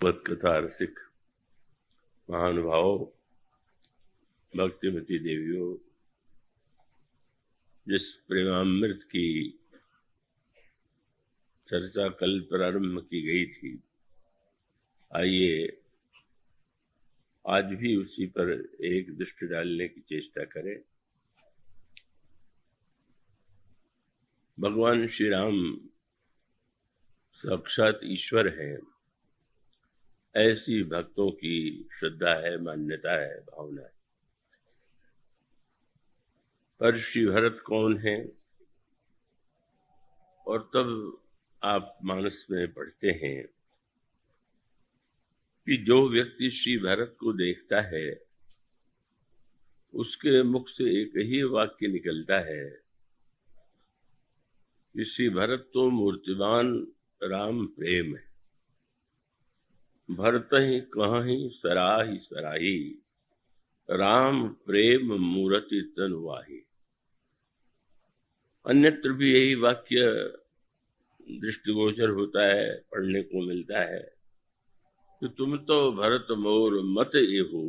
भगवत कथा रसिक महानुभाव भक्तिमती देवियों, जिस प्रेमामृत की चर्चा कल प्रारंभ की गई थी, आइए आज भी उसी पर एक दृष्टि डालने की चेष्टा करें। भगवान श्री राम साक्षात ईश्वर हैं, ऐसी भक्तों की श्रद्धा है, मान्यता है, भावना है। पर श्री भरत कौन है? और तब आप मानस में पढ़ते हैं कि जो व्यक्ति श्री भरत को देखता है उसके मुख से एक ही वाक्य निकलता है कि श्री भरत तो मूर्तिवान राम प्रेम है, भरत ही कहीं सराही सराही, राम प्रेम मूर्ति तनुवाही। अन्यत्र भी यही वाक्य दृष्टिगोचर होता है, पढ़ने को मिलता है कि तुम तो भरत मोर मत एहु,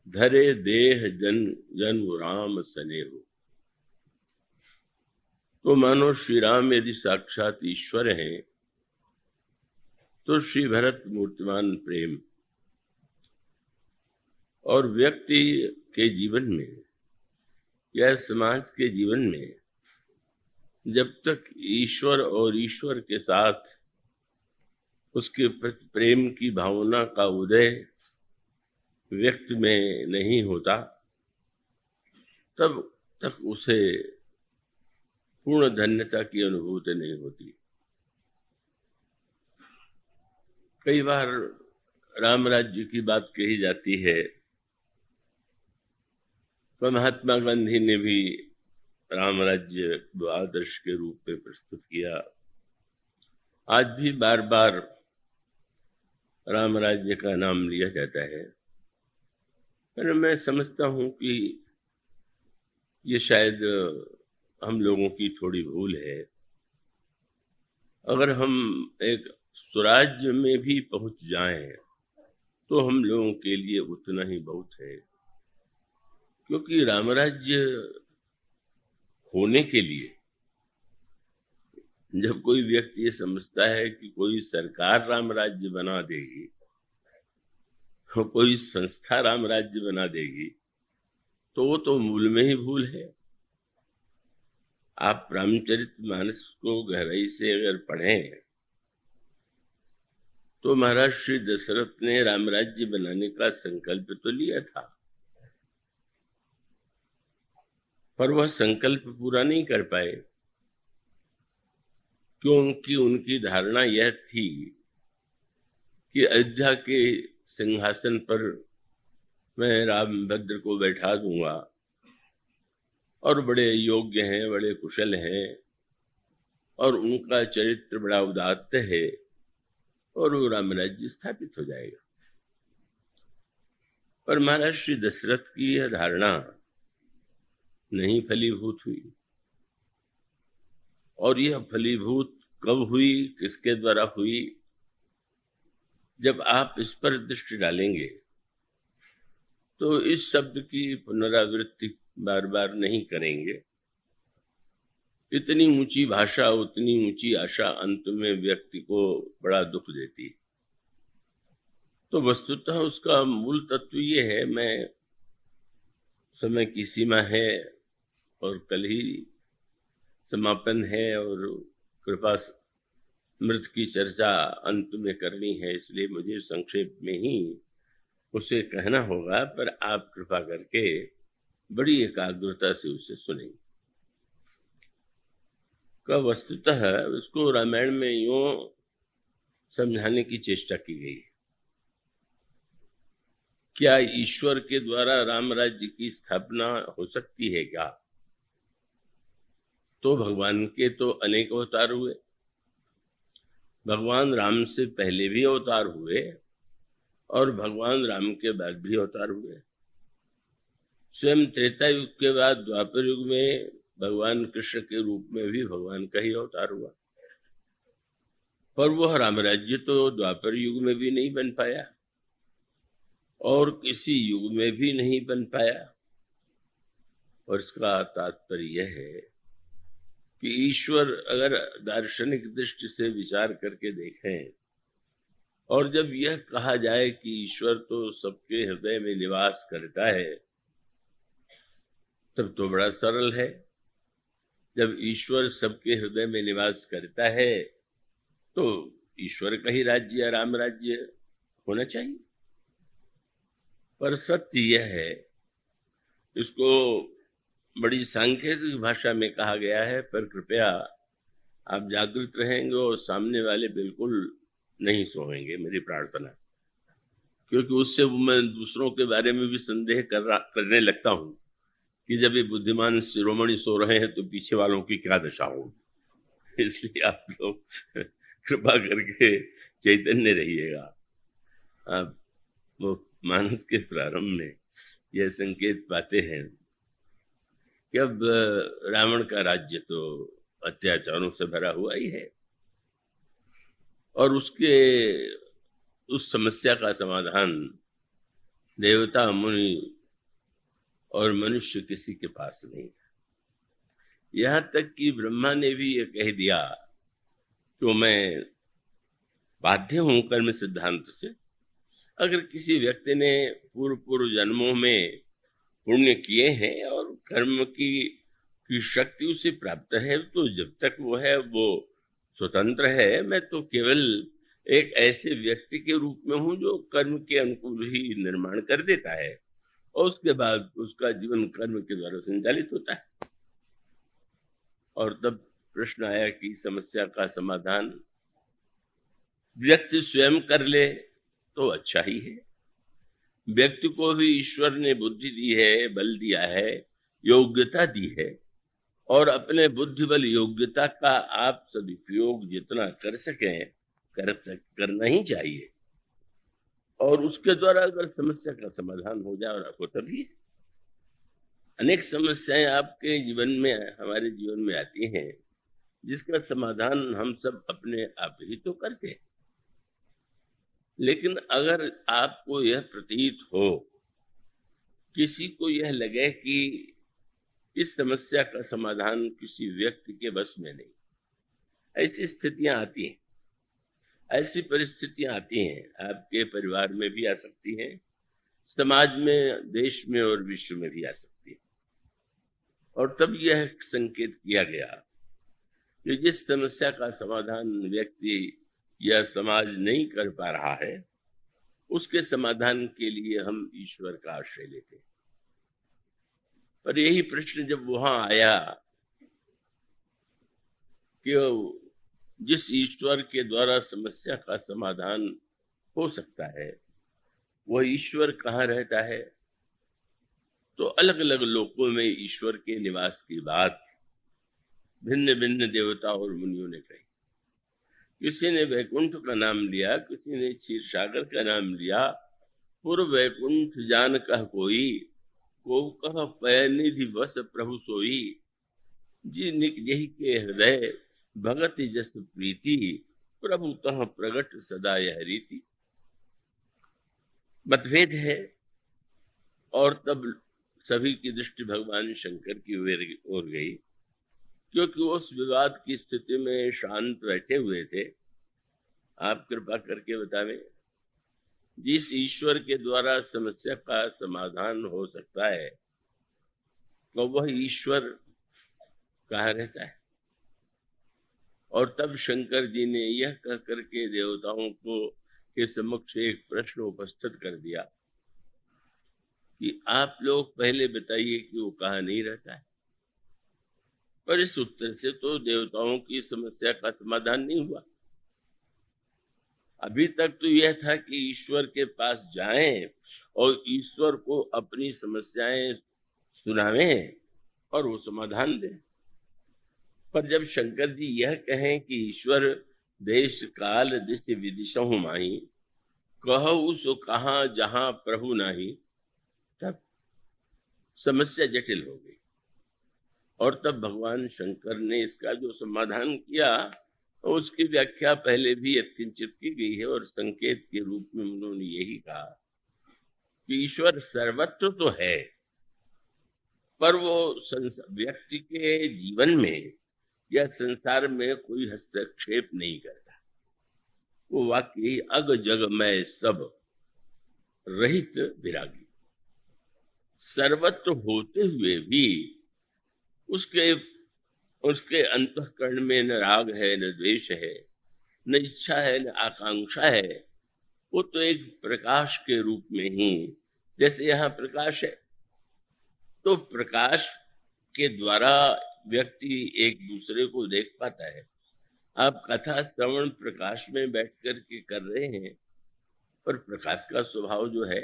धरे देह जन जन राम सने हो। तो मानो श्री राम यदि साक्षात ईश्वर हैं तो श्री भरत मूर्तिमान प्रेम। और व्यक्ति के जीवन में या समाज के जीवन में जब तक ईश्वर और ईश्वर के साथ उसके प्रति प्रेम की भावना का उदय व्यक्ति में नहीं होता, तब तक उसे पूर्ण धन्यता की अनुभूति नहीं होती। कई बार राम राज्य की बात कही जाती है, तो महात्मा गांधी ने भी राम राज्य को आदर्श के रूप में प्रस्तुत किया। आज भी बार बार राम राज्य का नाम लिया जाता है, पर मैं समझता हूं कि ये शायद हम लोगों की थोड़ी भूल है। अगर हम एक स्वराज्य में भी पहुंच जाएं तो हम लोगों के लिए उतना ही बहुत है, क्योंकि रामराज्य होने के लिए जब कोई व्यक्ति ये समझता है कि कोई सरकार राम राज्य बना देगी, कोई संस्था राम राज्य बना देगी, तो वो तो मूल में ही भूल है। आप रामचरितमानस को गहराई से अगर पढ़ें तो महाराज श्री दशरथ ने राम राज्य बनाने का संकल्प तो लिया था, पर वह संकल्प पूरा नहीं कर पाए, क्योंकि उनकी धारणा यह थी कि अयोध्या के सिंहासन पर मैं रामभद्र को बैठा दूंगा और बड़े योग्य हैं, बड़े कुशल हैं और उनका चरित्र बड़ा उदात्त है और वो राम राज्य स्थापित हो जाएगा। पर महाराज श्री दशरथ की यह धारणा नहीं फलीभूत हुई। और यह फलीभूत कब हुई, किसके द्वारा हुई? जब आप इस पर दृष्टि डालेंगे तो इस शब्द की पुनरावृत्ति बार बार नहीं करेंगे। इतनी ऊंची भाषा, उतनी ऊंची आशा अंत में व्यक्ति को बड़ा दुख देती। तो वस्तुतः उसका मूल तत्व ये है, मैं समय की सीमा है और कल ही समापन है और कृपा मृत की चर्चा अंत में करनी है, इसलिए मुझे संक्षेप में ही उसे कहना होगा, पर आप कृपा करके बड़ी एकाग्रता से उसे सुनें। का वस्तुतः उसको रामायण में यूं समझाने की चेष्टा की गई, क्या ईश्वर के द्वारा राम राज्य की स्थापना हो सकती है क्या? तो भगवान के तो अनेक अवतार हुए, भगवान राम से पहले भी अवतार हुए और भगवान राम के बाद भी अवतार हुए। स्वयं त्रेता युग के बाद द्वापर युग में भगवान कृष्ण के रूप में भी भगवान का ही अवतार हुआ। पर वह राम राज्य तो द्वापर युग में भी नहीं बन पाया और किसी युग में भी नहीं बन पाया। और इसका तात्पर्य यह है कि ईश्वर अगर दार्शनिक दृष्टि से विचार करके देखें और जब यह कहा जाए कि ईश्वर तो सबके हृदय में निवास करता है, तब तो बड़ा सरल है। जब ईश्वर सबके हृदय में निवास करता है तो ईश्वर का ही राज्य राम राज्य होना चाहिए। पर सत्य यह है, इसको बड़ी सांकेतिक भाषा में कहा गया है, पर कृपया आप जागृत रहेंगे और सामने वाले बिल्कुल नहीं सोएंगे, मेरी प्रार्थना। क्योंकि उससे मैं दूसरों के बारे में भी संदेह करने लगता हूं कि जब ये बुद्धिमान शिरोमणि सो रहे हैं तो पीछे वालों की क्या दशा होगी। इसलिए आप लोग कृपा करके चैतन्य रहिएगा। आप वो मानस के प्रारंभ में यह संकेत पाते हैं कि अब रावण का राज्य तो अत्याचारों से भरा हुआ ही है और उस समस्या का समाधान देवता मुनि और मनुष्य किसी के पास नहीं था। यहां तक कि ब्रह्मा ने भी ये कह दिया कि मैं बाध्य हूं कर्म सिद्धांत से। अगर किसी व्यक्ति ने पूर्व जन्मों में पुण्य किए हैं और कर्म की शक्ति उसे प्राप्त है, तो जब तक वो है वो स्वतंत्र है। मैं तो केवल एक ऐसे व्यक्ति के रूप में हूं जो कर्म के अनुकूल ही निर्माण कर देता है और उसके बाद उसका जीवन कर्म के द्वारा संचालित होता है। और तब प्रश्न आया कि समस्या का समाधान व्यक्ति स्वयं कर ले तो अच्छा ही है। व्यक्ति को भी ईश्वर ने बुद्धि दी है, बल दिया है, योग्यता दी है और अपने बुद्धि बल योग्यता का आप सदुपयोग जितना कर सकें करना ही चाहिए। और उसके द्वारा अगर समस्या का समाधान हो जाए, और आपको तभी अनेक समस्याएं आपके जीवन में, हमारे जीवन में आती हैं जिसका समाधान हम सब अपने आप ही तो करते हैं। लेकिन अगर आपको यह प्रतीत हो, किसी को यह लगे कि इस समस्या का समाधान किसी व्यक्ति के बस में नहीं, ऐसी स्थितियां आती हैं, ऐसी परिस्थितियां आती हैं, आपके परिवार में भी आ सकती हैं, समाज में, देश में और विश्व में भी आ सकती है। और तब यह संकेत किया गया कि जिस समस्या का समाधान व्यक्ति या समाज नहीं कर पा रहा है, उसके समाधान के लिए हम ईश्वर का आश्रय लेते हैं। पर यही प्रश्न जब वहां आया कि जिस ईश्वर के द्वारा समस्या का समाधान हो सकता है, वह ईश्वर कहाँ रहता है, तो अलग अलग लोकों में ईश्वर के निवास की बात भिन्न भिन्न देवता और मुनियों ने कही। किसी ने वैकुंठ का नाम लिया, किसी ने क्षीर सागर का नाम लिया। पूर्व वैकुंठ जान कह कोई, को कह पय निधि बस प्रभु सोई। जी निक यही के हृदय भगत जस प्रीति, प्रभु तह प्रगट सदा यह रीति। मतभेद है और तब सभी की दृष्टि भगवान शंकर की ओर गई, क्योंकि उस विवाद की स्थिति में शांत बैठे हुए थे। आप कृपा करके बतावें, जिस ईश्वर के द्वारा समस्या का समाधान हो सकता है, तो वह ईश्वर कहाँ रहता है? और तब शंकर जी ने यह कह करके देवताओं को के समक्ष एक प्रश्न उपस्थित कर दिया कि आप लोग पहले बताइए कि वो कहाँ नहीं रहता है। पर इस उत्तर से तो देवताओं की समस्या का समाधान नहीं हुआ। अभी तक तो यह था कि ईश्वर के पास जाएं और ईश्वर को अपनी समस्याएं सुनावें और वो समाधान दें। पर जब शंकर जी यह कहें कि ईश्वर देश काल दिशि विदिशहु माही, कहु सो कहाँ जहां प्रभु नाही, तब समस्या जटिल हो गई। और तब भगवान शंकर ने इसका जो समाधान किया उसकी व्याख्या पहले भी यत्किंचित की गई है और संकेत के रूप में उन्होंने यही कहा कि ईश्वर सर्वत्र तो है, पर वो व्यक्ति के जीवन में या संसार में कोई हस्तक्षेप नहीं करता। वो वाकई अग जग में सब रहित विरागी, सर्वत्र होते हुए भी उसके अंतःकरण में न राग है, न द्वेष है, न इच्छा है, न आकांक्षा है। वो तो एक प्रकाश के रूप में ही, जैसे यहाँ प्रकाश है, तो प्रकाश के द्वारा व्यक्ति एक दूसरे को देख पाता है। आप कथा श्रवण प्रकाश में बैठ कर के कर रहे हैं, पर प्रकाश का स्वभाव जो है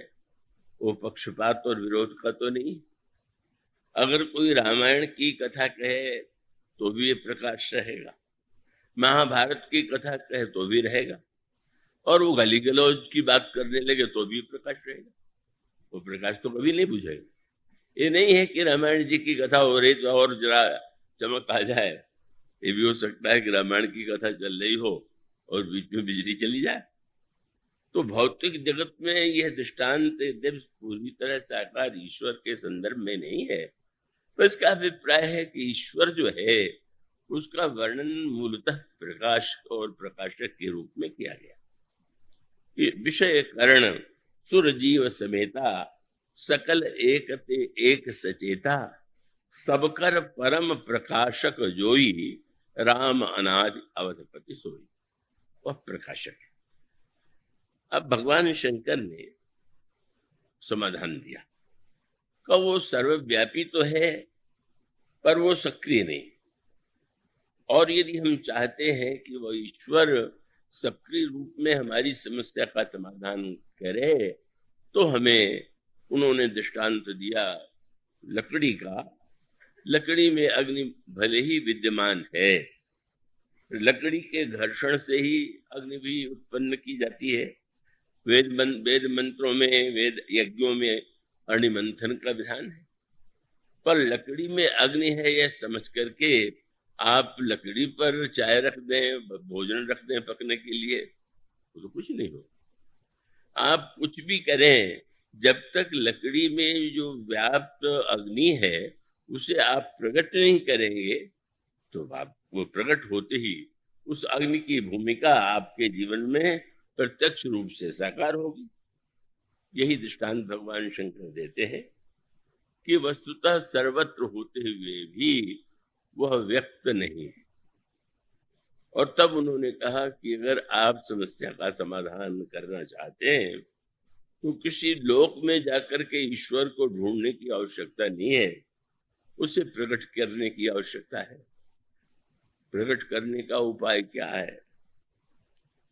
वो पक्षपात और विरोध का तो नहीं। अगर कोई रामायण की कथा कहे तो भी ये प्रकाश रहेगा, महाभारत की कथा कहे तो भी रहेगा, और वो गाली गलौज की बात करने लगे तो भी प्रकाश रहेगा। वो प्रकाश तो कभी नहीं बुझेगा। ये नहीं है कि रामायण जी की कथा हो रही तो और जरा चमक आ जाए। ये भी हो सकता है कि रामायण की कथा चल रही हो और बीच में बिजली चली जाए। तो भौतिक जगत में यह दृष्टांत पूरी तरह साकार ईश्वर के संदर्भ में नहीं है। तो इसका अभिप्राय है कि ईश्वर जो है उसका वर्णन मूलतः प्रकाश और प्रकाशक के रूप में किया गया। विषय करण सुर जीव समेता, सकल एकते एक सचेता, सबकर परम प्रकाशक जोई, राम अनादि अवधपति सोई। वह प्रकाशक है। अब भगवान शंकर ने समाधान दिया कि वो सर्वव्यापी तो है, पर वो सक्रिय नहीं। और यदि हम चाहते हैं कि वो ईश्वर सक्रिय रूप में हमारी समस्या का समाधान करे, तो हमें उन्होंने दृष्टांत दिया लकड़ी का। लकड़ी में अग्नि भले ही विद्यमान है, लकड़ी के घर्षण से ही अग्नि भी उत्पन्न की जाती है। वेद मंत्रों में, वेद यज्ञों में अग्निमंथन का विधान है। पर लकड़ी में अग्नि है यह समझ करके आप लकड़ी पर चाय रख दें, भोजन रख दें पकने के लिए, तो कुछ नहीं हो। आप कुछ भी करें, जब तक लकड़ी में जो व्याप्त अग्नि है उसे आप प्रकट नहीं करेंगे, तो आप वो प्रकट होते ही उस अग्नि की भूमिका आपके जीवन में प्रत्यक्ष रूप से साकार होगी। यही दृष्टांत भगवान शंकर देते हैं कि वस्तुतः सर्वत्र होते हुए भी वह व्यक्त नहीं है। और तब उन्होंने कहा कि अगर आप समस्या का समाधान करना चाहते हैं तो किसी लोक में जाकर के ईश्वर को ढूंढने की आवश्यकता नहीं है, उसे प्रकट करने की आवश्यकता है। प्रकट करने का उपाय क्या है?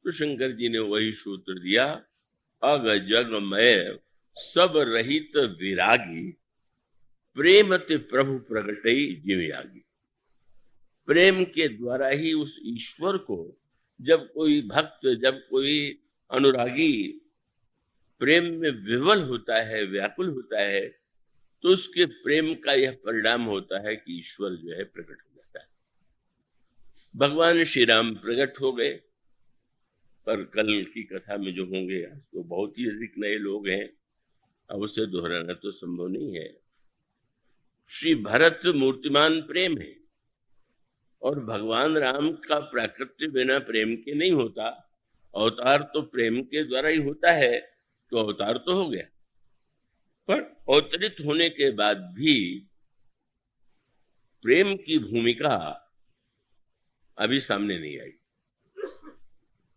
तो शंकर जी ने वही सूत्र दिया, अग जग में सब रहित विरागी, प्रेम ते प्रभु प्रगटई जीवयागी। प्रेम के द्वारा ही उस ईश्वर को, जब कोई भक्त, जब कोई अनुरागी प्रेम में विवल होता है, व्याकुल होता है, तो उसके प्रेम का यह परिणाम होता है कि ईश्वर जो है प्रकट हो जाता है। भगवान श्री राम प्रकट हो गए, पर कल की कथा में जो होंगे तो बहुत ही अधिक नए लोग हैं, अब उसे दोहराना तो संभव नहीं है। श्री भरत मूर्तिमान प्रेम है, और भगवान राम का प्राकृत्य बिना प्रेम के नहीं होता। अवतार तो प्रेम के द्वारा ही होता है, तो अवतार तो हो गया, पर अवतरित होने के बाद भी प्रेम की भूमिका अभी सामने नहीं आई।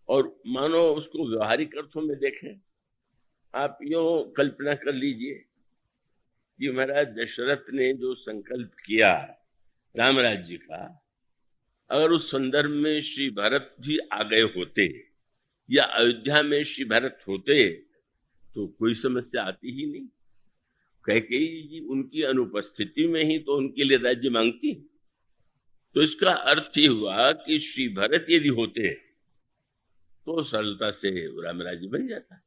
और मानो उसको व्यवहारिक अर्थों में देखें, आप यूं कल्पना कर लीजिए कि महाराज दशरथ ने जो संकल्प किया राम राज्य का, अगर उस संदर्भ में श्री भरत भी आ गए होते या अयोध्या में श्री भरत होते तो कोई समस्या आती ही नहीं। कैकेयी जी उनकी अनुपस्थिति में ही तो उनके लिए राज्य मांगती। तो इसका अर्थ ये हुआ कि श्री भरत यदि होते तो सरलता से राम राज्य बन जाता।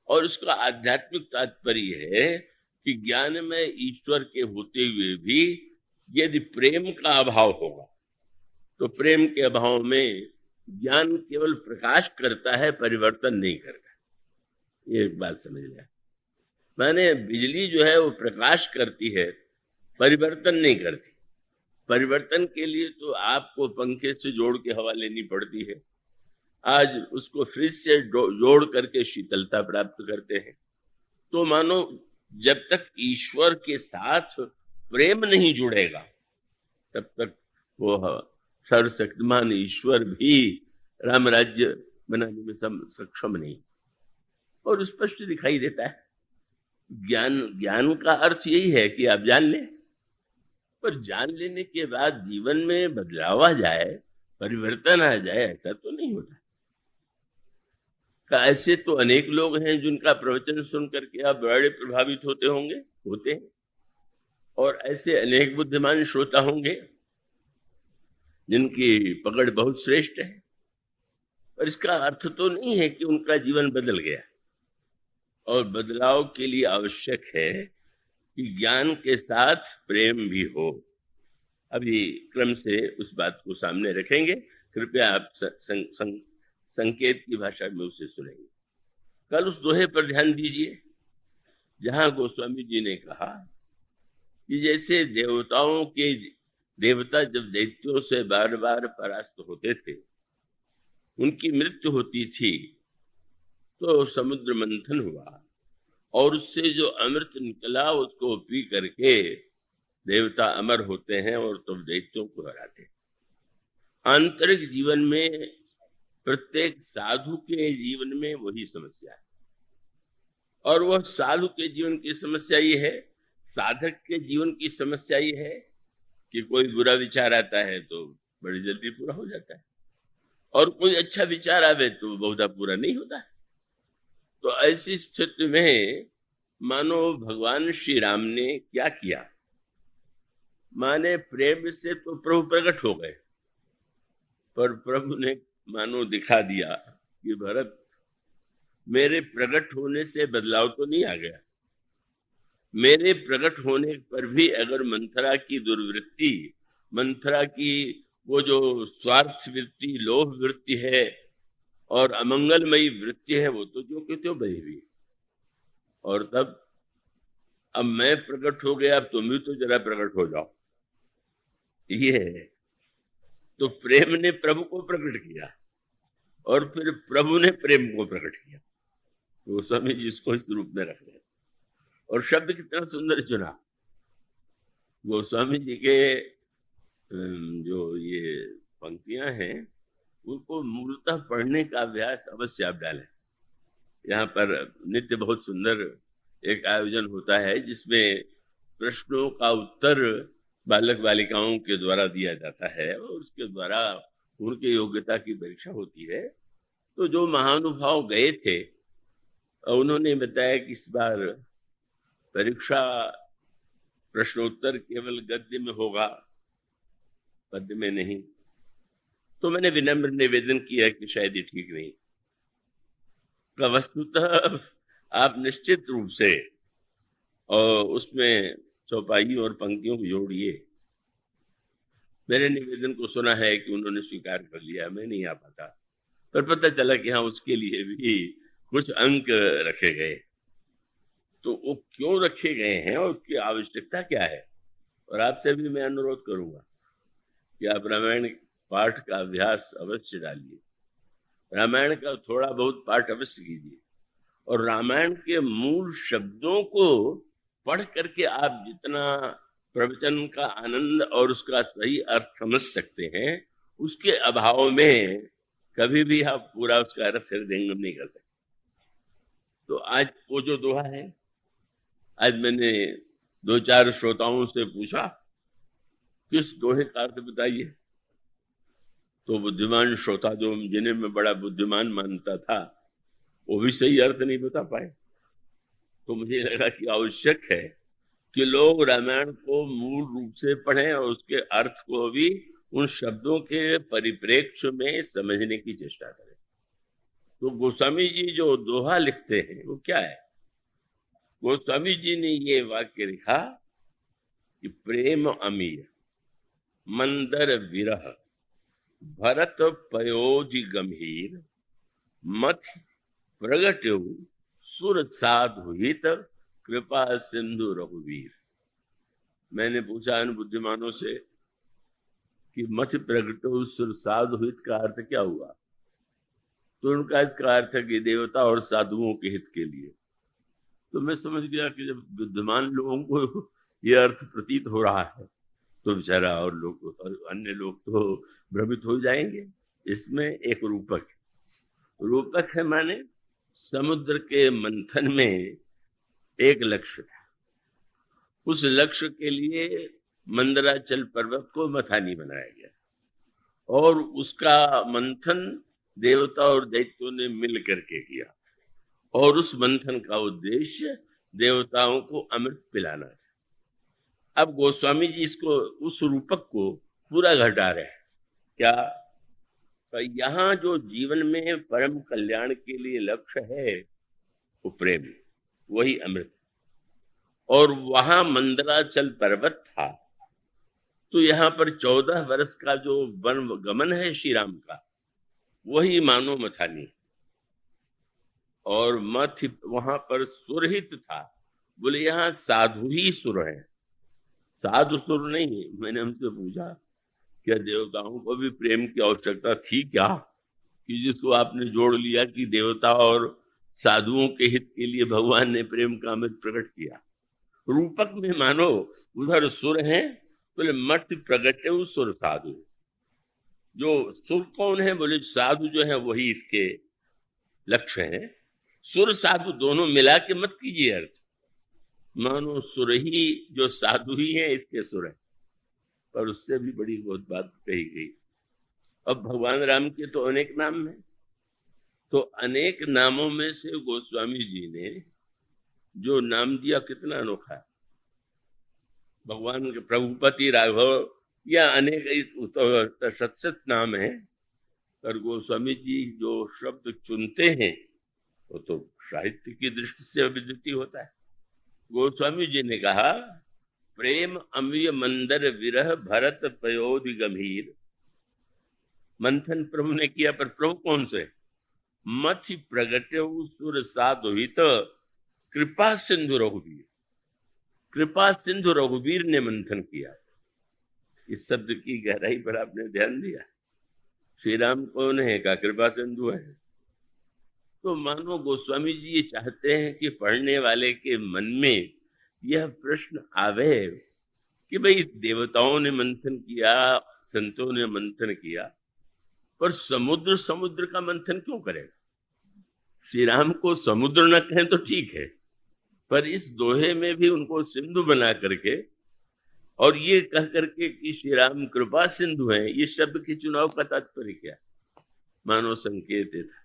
और इसका आध्यात्मिक तात्पर्य है कि ज्ञान में ईश्वर के होते हुए भी यदि प्रेम का अभाव होगा तो प्रेम के अभाव में ज्ञान केवल प्रकाश करता है, परिवर्तन नहीं करता। ये एक बात समझ लिया। माने बिजली जो है वो प्रकाश करती है, परिवर्तन नहीं करती। परिवर्तन के लिए तो आपको पंखे से जोड़ के हवा लेनी पड़ती है। आज उसको फ्रिज से जोड़ करके शीतलता प्राप्त करते हैं। तो मानो जब तक ईश्वर के साथ प्रेम नहीं जुड़ेगा तब तक वो सर्वशक्तिमान ईश्वर भी राम राज्य बनाने में सक्षम नहीं। और स्पष्ट दिखाई देता है। ज्ञान का अर्थ यही है कि आप जान लें, पर जान लेने के बाद जीवन में बदलाव आ जाए, परिवर्तन आ जाए, ऐसा तो नहीं होता। ऐसे तो अनेक लोग हैं जिनका प्रवचन सुन करके आप बड़े प्रभावित होते हैं, और ऐसे अनेक बुद्धिमान श्रोता होंगे जिनकी पकड़ बहुत श्रेष्ठ है, पर इसका अर्थ तो नहीं है कि उनका जीवन बदल गया। और बदलाव के लिए आवश्यक है कि ज्ञान के साथ प्रेम भी हो। अभी क्रम से उस बात को सामने रखेंगे। कृपया आप संकेत की भाषा में उसे सुनेंगे। कल उस दोहे पर ध्यान दीजिए जहां गोस्वामी जी ने कहा कि जैसे देवता जब दैत्यों से बार बार परास्त होते थे, उनकी मृत्यु होती थी, तो समुद्र मंथन हुआ और उससे जो अमृत निकला उसको पी करके देवता अमर होते हैं और तो दैत्यों को हराते। आंतरिक जीवन में प्रत्येक साधु के जीवन में वही समस्या है। और वह साधु के जीवन की समस्या ये है, साधक के जीवन की समस्या ये है कि कोई बुरा विचार आता है तो बड़ी जल्दी पूरा हो जाता है, और कोई अच्छा विचार आवे तो बहुधा पूरा नहीं होता है। तो ऐसी स्थिति में मानो भगवान श्री राम ने क्या किया, माने प्रेम से तो प्रभु प्रकट हो गए, पर प्रभु ने मानो दिखा दिया कि भरत, मेरे प्रकट होने से बदलाव तो नहीं आ गया। मेरे प्रकट होने पर भी अगर मंथरा की दुर्वृत्ति, मंथरा की वो जो स्वार्थ वृत्ति, लोभ वृत्ति है और अमंगलमयी वृत्ति है, वो तो जो के त्यों बनी हुई। और तब अब मैं प्रकट हो गया, अब तुम भी तो जरा प्रकट हो जाओ। ये है। तो प्रेम ने प्रभु को प्रकट किया और फिर प्रभु ने प्रेम को प्रकट किया। तो स्वामी जी इसको इस रूप में रख रहे हैं। और शब्द कितना सुंदर चुना। गोस्वामी जी के जो ये पंक्तियां हैं उनको मूलतः पढ़ने का अभ्यास अवश्य आप डालें। यहाँ पर नित्य बहुत सुंदर एक आयोजन होता है जिसमें प्रश्नों का उत्तर बालक बालिकाओं के द्वारा दिया जाता है और उसके द्वारा उनकी योग्यता की परीक्षा होती है। तो जो महानुभाव गए थे उन्होंने बताया कि इस बार परीक्षा प्रश्नोत्तर केवल गद्य में होगा, पद्य में नहीं। तो मैंने विनम्र निवेदन किया कि शायद ये ठीक नहीं। वस्तुतः आप निश्चित रूप से और उसमें चौपाई और पंक्तियों को जोड़िए। मेरे निवेदन को सुना है कि उन्होंने स्वीकार कर लिया, मैं नहीं आ पाता, पर पता चला कि हाँ उसके लिए भी कुछ अंक रखे गए। तो वो क्यों रखे गए हैं और उसकी आवश्यकता क्या है। और आपसे भी मैं अनुरोध करूंगा कि आप रामायण पाठ का अभ्यास अवश्य डालिए, रामायण का थोड़ा बहुत पाठ अवश्य कीजिए, और रामायण के मूल शब्दों को पढ़ करके आप जितना प्रवचन का आनंद और उसका सही अर्थ समझ सकते हैं, उसके अभाव में कभी भी आप पूरा उसका रस हृदयंगम नहीं कर सकते। तो आज वो जो दोहा है, आज मैंने 2-4 श्रोताओं से पूछा किस दोहे का अर्थ बताइए, तो बुद्धिमान श्रोता जो जिन्हें मैं बड़ा बुद्धिमान मानता था वो भी सही अर्थ नहीं बता पाए। तो मुझे लगा कि आवश्यक है कि लोग रामायण को मूल रूप से पढ़ें और उसके अर्थ को भी उन शब्दों के परिप्रेक्ष्य में समझने की चेष्टा करें। तो गोस्वामी जी जो दोहा लिखते हैं वो क्या है, गोस्वामी जी ने ये वाक्य लिखा कि प्रेम अमीय मंदर विरह भरत पयोधि गंभीर मत प्रगट्यु सुर साधु हित कृपा सिंधु रघुवीर। मैंने पूछा इन बुद्धिमानों से कि मत प्रगट्यु सुर साधु हित का अर्थ क्या हुआ, तो उनका इसका अर्थ है कि देवता और साधुओं के हित के लिए। तो मैं समझ गया कि जब बुद्धिमान लोगों को यह अर्थ प्रतीत हो रहा है तो बेचारा और लोग और अन्य लोग तो भ्रमित हो जाएंगे। इसमें एक रूपक है माने समुद्र के मंथन में एक लक्ष्य था, उस लक्ष्य के लिए मंदराचल पर्वत को मथानी बनाया गया और उसका मंथन देवता और दैत्यों ने मिल करके किया और उस मंथन का उद्देश्य देवताओं को अमृत पिलाना था। अब गोस्वामी जी इसको उस रूपक को पूरा घटा रहे हैं। क्या? तो यहाँ जो जीवन में परम कल्याण के लिए लक्ष्य है वो प्रेम, वही अमृत। और वहां मंदराचल पर्वत था, तो यहाँ पर 14 वर्ष का जो वन गमन है श्री राम का, वही मानो मथानी। और मथ वहां पर सुरहित था, बोले यहाँ साधु ही सुर है, साधु सुर नहीं। मैंने उनसे पूछा क्या देवताओं को भी प्रेम की आवश्यकता थी क्या, कि जिसको आपने जोड़ लिया कि देवता और साधुओं के हित के लिए भगवान ने प्रेम का अमृत प्रकट किया। रूपक में मानो उधर सुर है, बोले मठ प्रगटे सुर साधु। जो सुर कौन है, बोले साधु जो है वही इसके लक्ष्य है। सुर साधु दोनों मिला के मत कीजिए अर्थ, मानो सुर ही जो साधु ही है इसके सुर है, पर उससे भी बड़ी बहुत बात कही गई। अब भगवान राम के तो अनेक नाम हैं, तो अनेक नामों में से गोस्वामी जी ने जो नाम दिया कितना अनोखा है। भगवान के प्रभुपति राघव या अनेक सत नाम है, पर गोस्वामी जी जो शब्द चुनते हैं वो तो साहित्य की दृष्टि से अद्वितीय होता है। गोस्वामी जी ने कहा प्रेम अम्य मंदर विरह भरत पयोधि गंभीर। मंथन प्रभु ने किया, पर प्रभु कौन से? मथि प्रगट्यु सुर साधु हित कृपा सिंधु रघुवीर। कृपा सिंधु रघुवीर ने मंथन किया। इस शब्द की गहराई पर आपने ध्यान दिया। श्री राम कौन है का कृपा सिंधु है। तो मानो गोस्वामी जी ये चाहते हैं कि पढ़ने वाले के मन में यह प्रश्न आवे कि भाई देवताओं ने मंथन किया, संतों ने मंथन किया, पर समुद्र का मंथन क्यों करेगा? श्री राम को समुद्र न कहें तो ठीक है, पर इस दोहे में भी उनको सिंधु बना करके और ये कह करके कि श्री राम कृपा सिंधु हैं, ये शब्द के चुनाव का तात्पर्य क्या? मानो संकेत था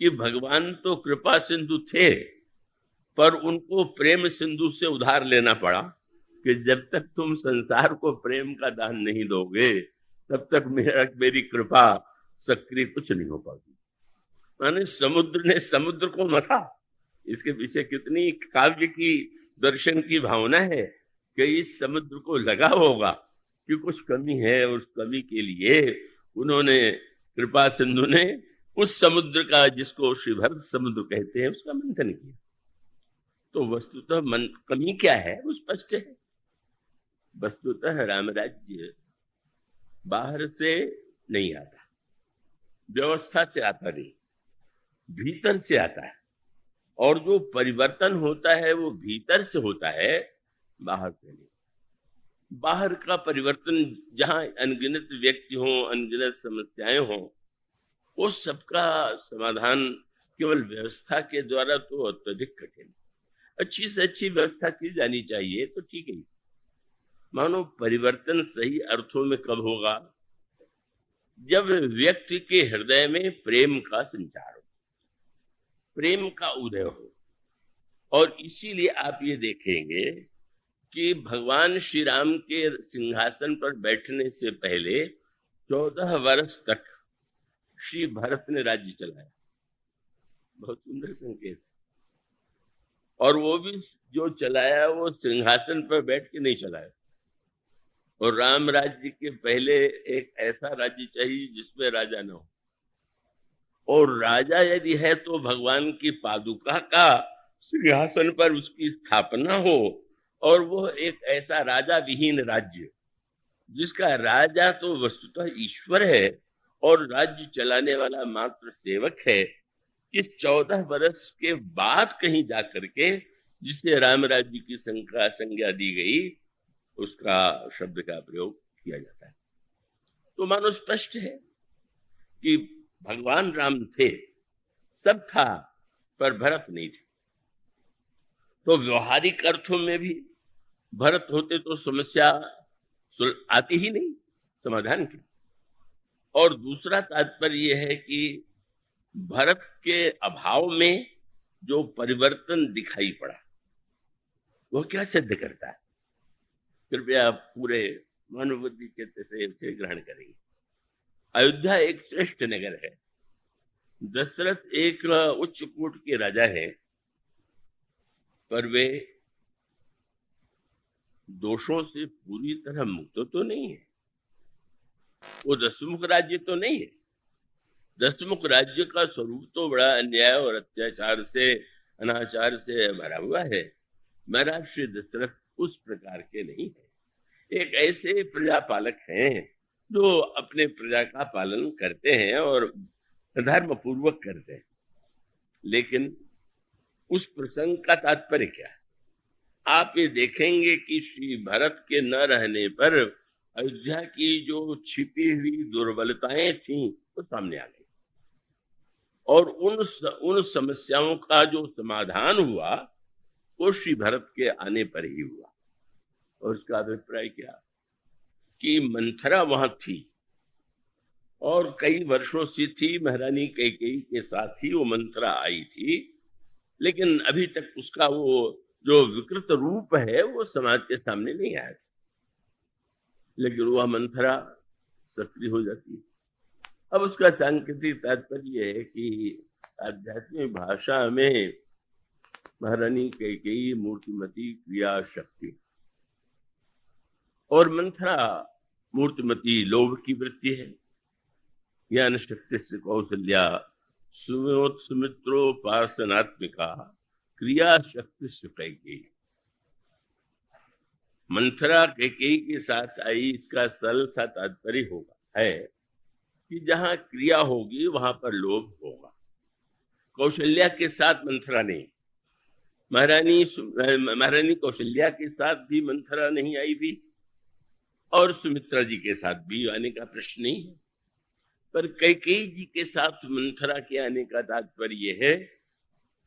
कि भगवान तो कृपा सिंधु थे, पर उनको प्रेम सिंधु से उधार लेना पड़ा कि जब तक तुम संसार को प्रेम का दान नहीं दोगे तब तक मेरी कृपा सक्रिय कुछ नहीं हो पाती। माने समुद्र ने समुद्र को मथा। इसके पीछे कितनी काव्य की दर्शन की भावना है कि इस समुद्र को लगा होगा कि कुछ कमी है, उस कमी के लिए उन्होंने कृपा सिंधु ने उस समुद्र का, जिसको श्री भरत समुद्र कहते हैं, उसका मंथन किया। तो वस्तुतः कमी क्या है वो स्पष्ट है। वस्तुतः राम राज्य बाहर से नहीं आता, व्यवस्था से आता नहीं, भीतर से आता है। और जो परिवर्तन होता है वो भीतर से होता है, बाहर से नहीं। बाहर का परिवर्तन जहां अनगिनत व्यक्ति हों, अनगिनत समस्याएं हों, वो सबका समाधान केवल व्यवस्था के द्वारा तो अत्यधिक कठिन। अच्छी से अच्छी व्यवस्था की जानी चाहिए तो ठीक है। मानो परिवर्तन सही अर्थों में कब होगा? जब व्यक्ति के हृदय में प्रेम का संचार हो, प्रेम का उदय हो। और इसीलिए आप ये देखेंगे कि भगवान श्री राम के सिंहासन पर बैठने से पहले 14 वर्ष तक श्री भरत ने राज्य चलाया। बहुत सुंदर संकेत। और वो भी जो चलाया वो सिंहासन पर बैठ के नहीं चलाया, और राम राज्य के पहले एक ऐसा राज्य चाहिए जिसमें राजा न हो, और राजा यदि है तो भगवान की पादुका का सिंहासन पर उसकी स्थापना हो, और वो एक ऐसा राजा विहीन राज्य जिसका राजा तो वस्तुतः ईश्वर है और राज्य चलाने वाला मात्र सेवक है। इस 14 वर्ष के बाद कहीं जा करके जिसे राम राज्य की संज्ञा दी गई, उसका शब्द का प्रयोग किया जाता है। तो मानो स्पष्ट है कि भगवान राम थे, सब था, पर भरत नहीं थे। तो व्यवहारिक अर्थों में भी भरत होते तो समस्या आती ही नहीं समाधान की। और दूसरा तात्पर्य यह है कि भरत के अभाव में जो परिवर्तन दिखाई पड़ा वो क्या सिद्ध करता है? कृपया पूरे मनोबुद्धि चित्त से ग्रहण करेंगे। अयोध्या एक श्रेष्ठ नगर है। दशरथ एक उच्च कोट के राजा हैं, पर वे दोषों से पूरी तरह मुक्त तो नहीं है। वो दशमुख राज्य तो नहीं है। दशमुख राज्य का स्वरूप तो बड़ा अन्याय और अत्याचार से, अनाचार से भरा हुआ है। महाराज श्री दशरथ उस प्रकार के नहीं है। एक ऐसे प्रजापालक हैं जो अपने प्रजा का पालन करते हैं और धर्म पूर्वक करते हैं। लेकिन उस प्रसंग का तात्पर्य क्या है? आप ये देखेंगे कि श्री भरत के न रहने पर अयोध्या की जो छिपी हुई दुर्बलताएं थीं वो सामने आ गई, और उन समस्याओं का जो समाधान हुआ वो श्री भरत के आने पर ही हुआ। और उसका अभिप्राय क्या कि मंथरा वहां थी और कई वर्षों से थी, महारानी कैकेयी के साथ ही वो मंथरा आई थी, लेकिन अभी तक उसका वो जो विकृत रूप है वो समाज के सामने नहीं आया। लेकिन वह मंथरा सक्रिय हो जाती है। अब उसका सांकेतिक तात्पर्य है कि आध्यात्मिक भाषा में महारानी कैकेयी मूर्तिमती क्रिया शक्ति और मंथरा मूर्तिमती लोभ की वृत्ति है। ज्ञान शक्ति से कौशल्या सुमित्रोपासनात्मिका क्रिया शक्ति से कैकेयी। मंथरा कैकेयी के साथ आई, इसका सरल सा तात्पर्य होगा है कि जहां क्रिया होगी वहां पर लोभ होगा। कौशल्या के साथ मंथरा नहीं, महारानी कौशल्या के साथ भी मंथरा नहीं आई भी, और सुमित्रा जी के साथ भी आने का प्रश्न नहीं है। पर कैकेयी जी के साथ मंथरा के आने का तात्पर्य है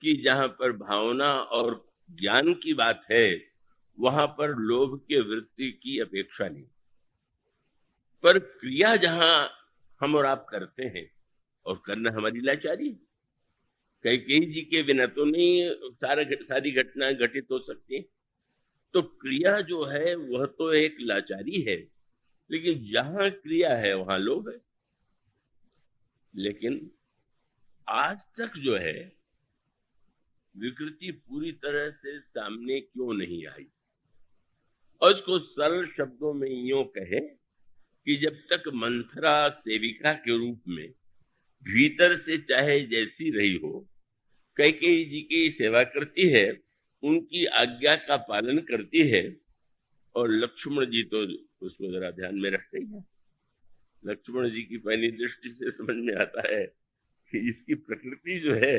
कि जहां पर भावना और ज्ञान की बात है वहां पर लोभ के वृत्ति की अपेक्षा नहीं। पर क्रिया जहां हम और आप करते हैं, और करना हमारी लाचारी है। कैकेयी जी के बिना तो नहीं सारी घटनाएं घटित हो सकती। तो क्रिया जो है वह तो एक लाचारी है, लेकिन जहां क्रिया है वहां लोभ है। लेकिन आज तक जो है विकृति पूरी तरह से सामने क्यों नहीं आई? और इसको सरल शब्दों में यूं कहे कि जब तक मंथरा सेविका के रूप में भीतर से चाहे जैसी रही हो, कैकेयी जी की सेवा करती है, उनकी आज्ञा का पालन करती है। और लक्ष्मण जी तो उसको जरा ध्यान में रखते ही है। लक्ष्मण जी की पहली दृष्टि से समझ में आता है कि इसकी प्रकृति जो है,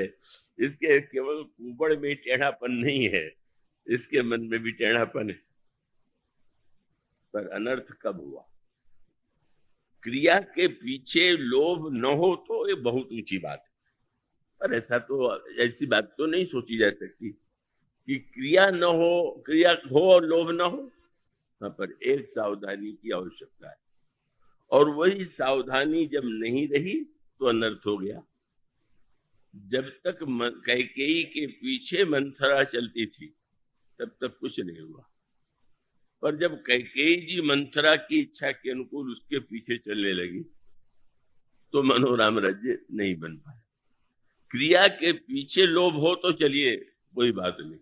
इसके केवल कुबड़ में टेढ़ापन नहीं है, इसके मन में भी टेढ़ापन है। पर अनर्थ कब हुआ? क्रिया के पीछे लोभ न हो तो ये बहुत ऊंची बात है, पर ऐसी बात तो नहीं सोची जा सकती कि क्रिया न हो, क्रिया हो और लोभ न हो। हाँ, पर एक सावधानी की आवश्यकता है, और वही सावधानी जब नहीं रही तो अनर्थ हो गया। जब तक कैकेयी के पीछे मंथरा चलती थी तब तक कुछ नहीं हुआ, पर जब कैकेयी जी मंथरा की इच्छा के अनुकूल उसके पीछे चलने लगी तो मनोराम राज्य नहीं बन पाया। क्रिया के पीछे लोभ हो तो चलिए कोई बात नहीं,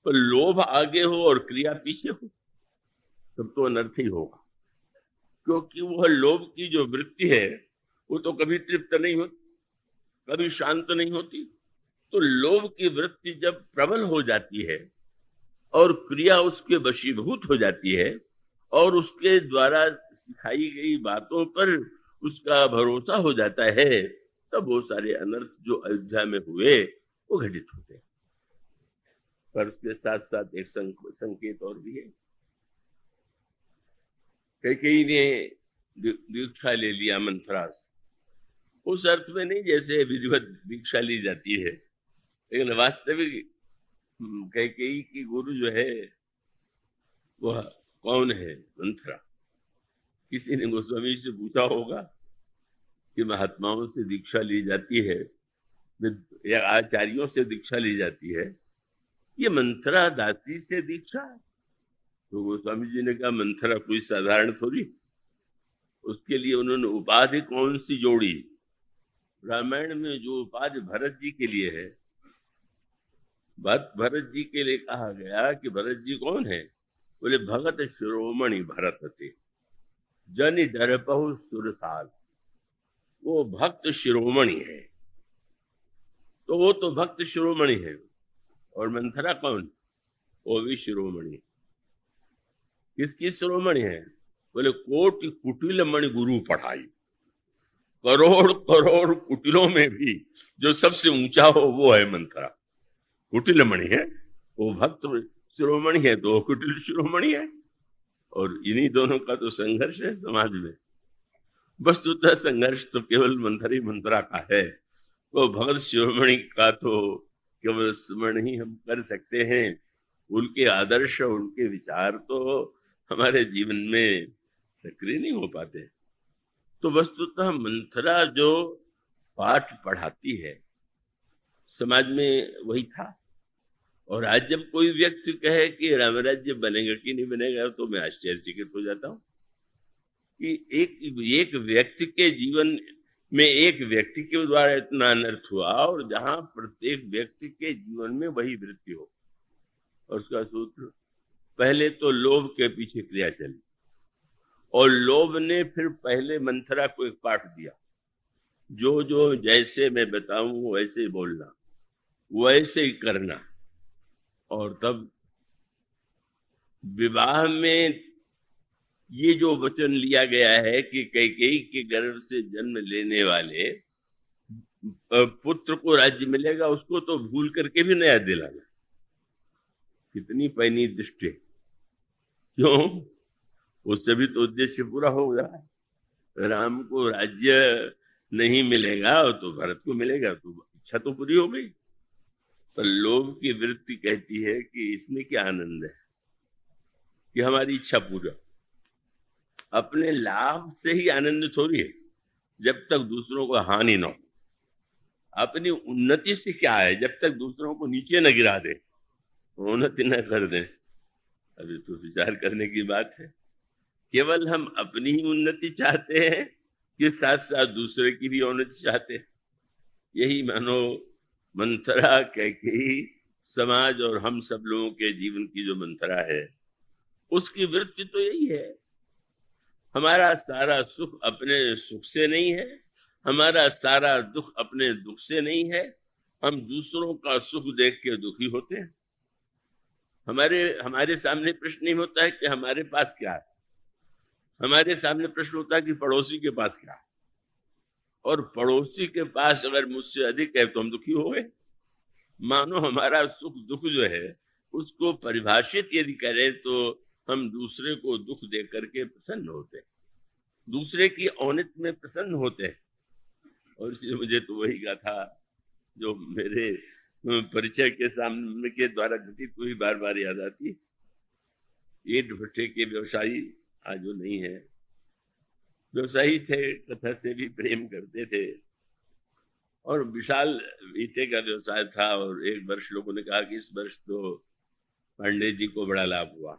पर लोभ आगे हो और क्रिया पीछे हो तब तो अनर्थ ही होगा। क्योंकि वह लोभ की जो वृत्ति है वो तो कभी तृप्त नहीं होती, कभी शांत नहीं होती। तो लोभ की वृत्ति जब प्रबल हो जाती है और क्रिया उसके वशीभूत हो जाती है और उसके द्वारा सिखाई गई बातों पर उसका भरोसा हो जाता है, तब वो सारे अनर्थ जो अयोध्या में हुए वो घटित होते हैं। पर उसके साथ साथ एक संकेत और भी है। कई ने दीक्षा ले लिया मंथरा से, उस अर्थ में नहीं जैसे विधिवत दीक्षा ली जाती है, लेकिन वास्तविक कई की गुरु जो है वह कौन है? मंथरा। किसी ने गोस्वामी से पूछा होगा कि महात्माओं से दीक्षा ली जाती है या आचार्यों से दीक्षा ली जाती है, ये मंथरा दासी से दीक्षा है? तो गोस्वामी जी ने कहा मंथरा कोई साधारण थोड़ी, उसके लिए उन्होंने उपाधि कौन सी जोड़ी? रामायण में जो उपाधि भरत जी के लिए है, भरत जी के लिए कहा गया कि भरत जी कौन है? बोले भगत शिरोमणि भरत थे, जन डरपहु सुरसाल। वो भक्त शिरोमणि है, तो वो तो भक्त शिरोमणि है। और मंथरा कौन? वो भी शिरोमणि। किसकी शिरोमणि है? बोले कोटि कुटिल मणि गुरु पढ़ाई। करोड़ करोड़ कुटिलों में भी जो सबसे ऊंचा हो वो है मंथरा। कुटिल मणि है, वो भक्त शिरोमणि है तो कुटिल शिरोमणि है। और इन्हीं दोनों का तो संघर्ष है समाज में। वस्तुतः संघर्ष तो केवल मंथरा का है, तो भगत शिरोमणि का तो केवल स्मरण ही हम कर सकते हैं। उनके आदर्श, उनके विचार तो हमारे जीवन में सक्रिय नहीं हो पाते। तो वस्तुतः मंथरा जो पाठ पढ़ाती है समाज में वही था। और आज जब कोई व्यक्ति कहे कि राम राज्य बनेगा कि नहीं बनेगा, तो मैं आश्चर्यचकित हो जाता हूँ कि एक व्यक्ति के जीवन में एक व्यक्ति के द्वारा इतना अनर्थ हुआ, और जहां प्रत्येक व्यक्ति के जीवन में वही वृत्ति हो। और उसका सूत्र, पहले तो लोभ के पीछे क्रिया चली, और लोभ ने फिर पहले मंथरा को एक पाठ दिया, जो जो जैसे मैं बताऊं वैसे ही बोलना, वैसे ही करना। और तब विवाह में ये जो वचन लिया गया है कि कैकेयी के गर्भ से जन्म लेने वाले पुत्र को राज्य मिलेगा, उसको तो भूल करके भी नया दिलाना। कितनी पैनी दृष्टि! क्यों? उससे भी तो उद्देश्य पूरा हो गया। राम को राज्य नहीं मिलेगा तो भरत को मिलेगा, तो इच्छा तो पूरी हो गई। पर लोभ की वृत्ति कहती है कि इसमें क्या आनंद है कि हमारी इच्छा पूरा। अपने लाभ से ही आनंद थोड़ी है, जब तक दूसरों को हानि न हो। अपनी उन्नति से क्या है, जब तक दूसरों को नीचे न गिरा दे, उन्नति न कर दे। अभी तो विचार करने की बात है। केवल हम अपनी ही उन्नति चाहते हैं कि साथ साथ दूसरे की भी उन्नति चाहते हैं। यही मानो मंथरा कैकेयी समाज और हम सब लोगों के जीवन की जो मंथरा है, उसकी वृत्ति तो यही है। हमारा सारा सुख अपने सुख से नहीं है, हमारा सारा दुख अपने दुख से नहीं है। हम दूसरों का सुख देख के दुखी होते हैं। हमारे सामने प्रश्न नहीं होता है कि हमारे पास क्या है, हमारे सामने प्रश्न होता है कि पड़ोसी के पास क्या है। और पड़ोसी के पास अगर मुझसे अधिक है तो हम दुखी हो गए। मानो हमारा सुख दुख जो है उसको परिभाषित यदि करें तो हम दूसरे को दुख दे करके प्रसन्न होते हैं, दूसरे की औन्नत में प्रसन्न होते हैं। और इसलिए मुझे तो वही गाथा जो मेरे परिचय के सामने के द्वारा घटित हुई बार बार याद आती। ईंट भट्टे के व्यवसायी आज जो नहीं है, व्यवसायी थे, कथा से भी प्रेम करते थे और विशाल ईंटे का व्यवसाय था। और एक वर्ष लोगों ने कहा कि इस वर्ष तो पांडे जी को बड़ा लाभ हुआ।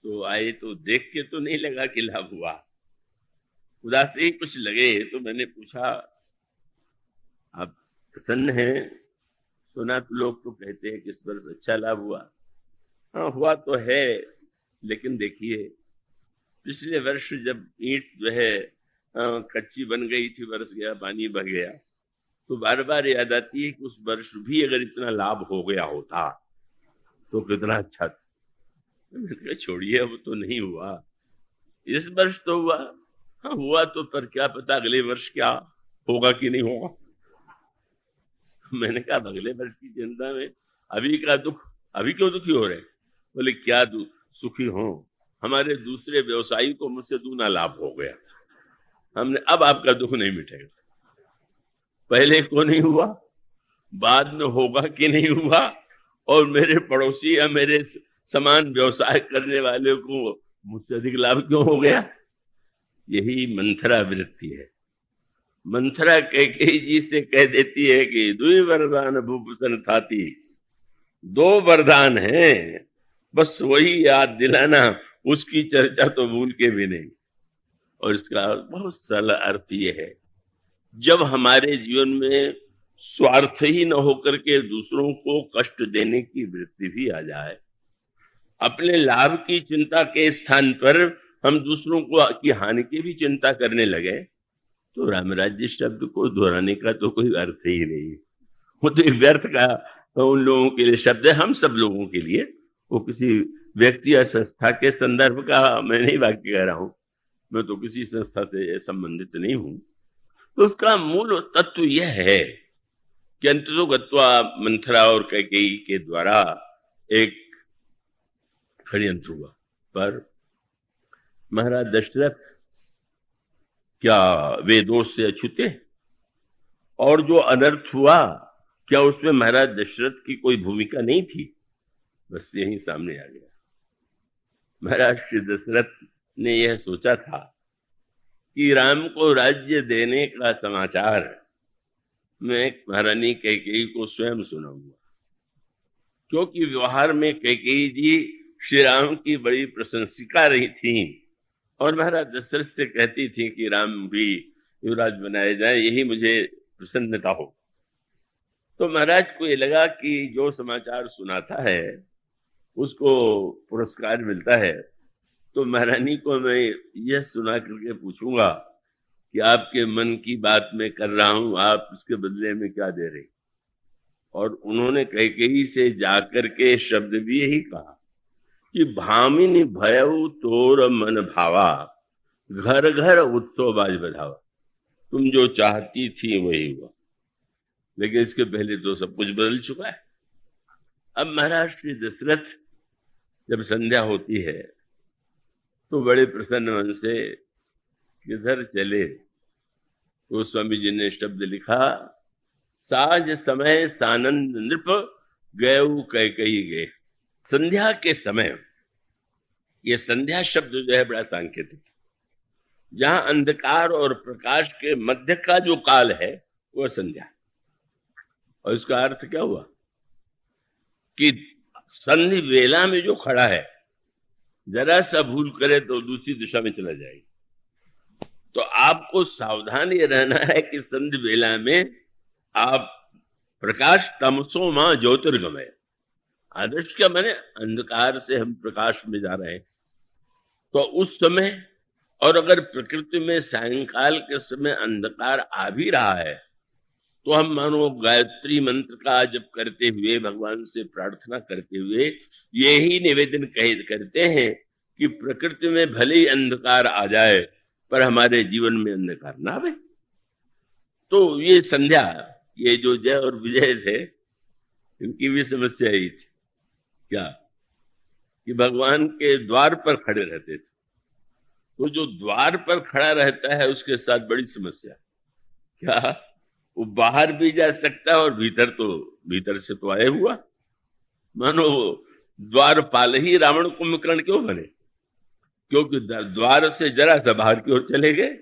तो आए तो देख के तो नहीं लगा कि लाभ हुआ, उदास ही कुछ लगे। तो मैंने पूछा, आप प्रसन्न हैं? सुना तो लोग तो कहते हैं कि इस वर्ष अच्छा लाभ हुआ। हाँ, हुआ तो है, लेकिन देखिए पिछले वर्ष जब ईंट जो है कच्ची बन गई थी, बरस गया, पानी बह गया, तो बार बार याद आती है कि उस वर्ष भी अगर इतना लाभ हो गया होता तो कितना अच्छा था। मैंने कहा छोड़िए, अब तो नहीं हुआ, इस वर्ष तो हुआ। हाँ हुआ तो, पर क्या पता अगले वर्ष क्या होगा कि नहीं होगा। मैंने कहा अगले वर्ष की चिंता में अभी का दुख, अभी क्यों दुखी हो रहे? बोले क्या दुख, सुखी हो, हमारे दूसरे व्यवसायी को मुझसे दूना लाभ हो गया, हमने, अब आपका दुख नहीं मिटेगा। पहले को नहीं हुआ, बाद में होगा कि नहीं हुआ, और मेरे पड़ोसी या मेरे समान व्यवसाय करने वाले को मुझसे अधिक लाभ क्यों हो गया? यही मंथरा वृत्ति है। मंथरा कैकेयी जी से कह देती है कि दुई वरदान भूपसन थाती, दो वरदान हैं, बस वही याद दिलाना, उसकी चर्चा तो भूल के भी नहीं। और इसका बहुत सरल अर्थ ये है, जब हमारे जीवन में स्वार्थ ही न होकर के दूसरों को कष्ट देने की वृत्ति भी आ जाए, अपने लाभ की चिंता के स्थान पर हम दूसरों को की हानि की भी चिंता करने लगे, तो रामराज्य शब्द को दोहराने का तो कोई अर्थ ही नहीं। वो तो एक व्यर्थ का उन लोगों के लिए शब्द है, हम सब लोगों के लिए। वो किसी व्यक्ति या संस्था के संदर्भ का मैं नहीं वाक्य कह रहा हूं, मैं तो किसी संस्था से संबंधित नहीं हूं। तो उसका मूल तत्व यह है कि अंततो गत्वा मंथरा और कैकेयी के द्वारा एक षड्यंत्र हुआ, पर महाराज दशरथ क्या वे दोष से अछूते? और जो अनर्थ हुआ, क्या उसमें महाराज दशरथ की कोई भूमिका नहीं थी? बस यही सामने आ गया। महाराज श्री दशरथ ने यह सोचा था कि राम को राज्य देने का समाचार मैं महारानी कैकेयी को स्वयं सुनाऊंगा, क्योंकि व्यवहार में कैकेयी जी श्री राम की बड़ी प्रशंसिका रही थी और महाराज दशरथ से कहती थी कि राम भी युवराज बनाए जाए, यही मुझे प्रसन्नता हो। तो महाराज को ये लगा कि जो समाचार सुनाता है उसको पुरस्कार मिलता है, तो महारानी को मैं यह सुना करके पूछूंगा कि आपके मन की बात मैं कर रहा हूं, आप उसके बदले में क्या दे रहे? और उन्होंने कैकेयी से जाकर के शब्द भी यही कहा कि भामिनी भयउ तोर मन भावा, घर घर उत्सव बाज बधावा। तुम जो चाहती थी वही हुआ, लेकिन इसके पहले तो सब कुछ बदल चुका है। अब महाराज श्री दशरथ जब संध्या होती है तो बड़े प्रसन्न मन से किधर चले, तो स्वामी जी ने शब्द लिखा, साज समय सानंद नृप गयऊ कैकेयी गए। संध्या के समय, ये संध्या शब्द जो है बड़ा सांकेतिक, जहां अंधकार और प्रकाश के मध्य का जो काल है वह संध्या। और इसका अर्थ क्या हुआ कि संधि वेला में जो खड़ा है, जरा सा भूल करे तो दूसरी दिशा में चला जाएगा। तो आपको सावधान ये रहना है कि संधि वेला में आप प्रकाश तमसो मां ज्योतिर्गमय, आदर्श क्या माने अंधकार से हम प्रकाश में जा रहे हैं। तो उस समय, और अगर प्रकृति में सायंकाल के समय अंधकार आ भी रहा है, तो हम मानो गायत्री मंत्र का जप करते हुए, भगवान से प्रार्थना करते हुए यही निवेदन करते हैं कि प्रकृति में भले ही अंधकार आ जाए पर हमारे जीवन में अंधकार ना आवे। तो ये संध्या, ये जो जय और विजय थे, इनकी भी समस्या यही थी क्या कि भगवान के द्वार पर खड़े रहते थे। तो जो द्वार पर खड़ा रहता है उसके साथ बड़ी समस्या क्या, वो बाहर भी जा सकता है और भीतर से तो आए हुआ। मानो द्वारपाल ही रावण कुंभकर्ण क्यों बने, क्योंकि द्वार से जरा सा बाहर की ओर चले गए,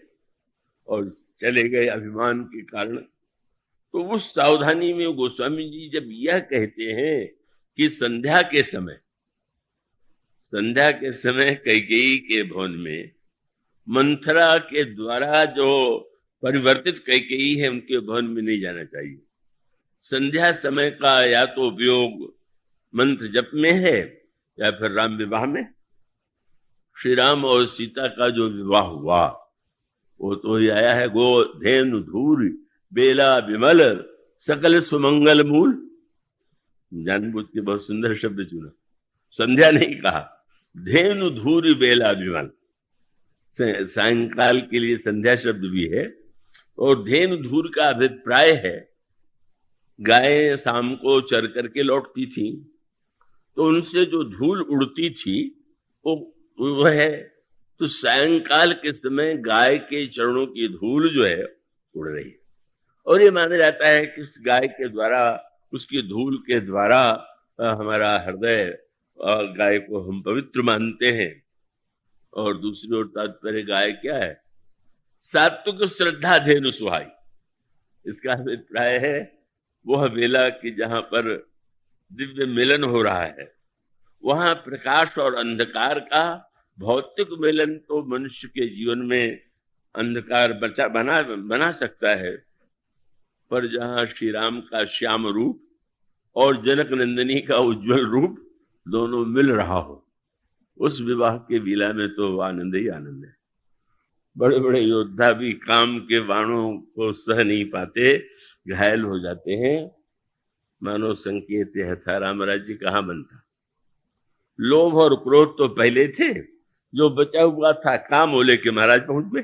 और चले गए अभिमान के कारण। तो उस सावधानी में गोस्वामी जी जब यह कहते हैं कि संध्या के समय कैकेयी के भवन में मंथरा के द्वारा जो परिवर्तित कैकेयी है उनके भवन में नहीं जाना चाहिए। संध्या समय का या तो उपयोग मंत्र जप में है या फिर राम विवाह में। श्री राम और सीता का जो विवाह हुआ वो तो ही आया है, गो धेनु धूर बेला विमल सकल सुमंगल मूल। जानबूझ के बहुत सुंदर शब्द चुना, संध्या नहीं कहा, धेनु धूर बेला विमल। सायंकाल के लिए संध्या शब्द भी है। और धेनु धूर का अभिप्राय है गाय शाम को चर करके लौटती थी तो उनसे जो धूल उड़ती थी वो है, तो सायंकाल के समय गाय के चरणों की धूल जो है उड़ रही है। और ये माना जाता है कि इस गाय के द्वारा, उसकी धूल के द्वारा हमारा हृदय गाय को हम पवित्र मानते हैं। और दूसरी ओर तात्पर्य गाय क्या है, सात्विक श्रद्धा धेनु सुहाई। इसका अभिप्राय है वह बेला कि जहां पर दिव्य मिलन हो रहा है वहां प्रकाश और अंधकार का भौतिक मिलन तो मनुष्य के जीवन में अंधकार बना सकता है, पर जहां श्री राम का श्याम रूप और जनक नंदिनी का उज्जवल रूप दोनों मिल रहा हो, उस विवाह के बेला में तो आनंद ही आनंद है। बड़े बड़े योद्धा भी काम के बाणों को सह नहीं पाते, घायल हो जाते हैं। मानो संकेत यह था राम राज्य कहाँ बनता। लोभ और क्रोध तो पहले थे, जो बचा हुआ था काम वो लेके महाराज पहुंच गए।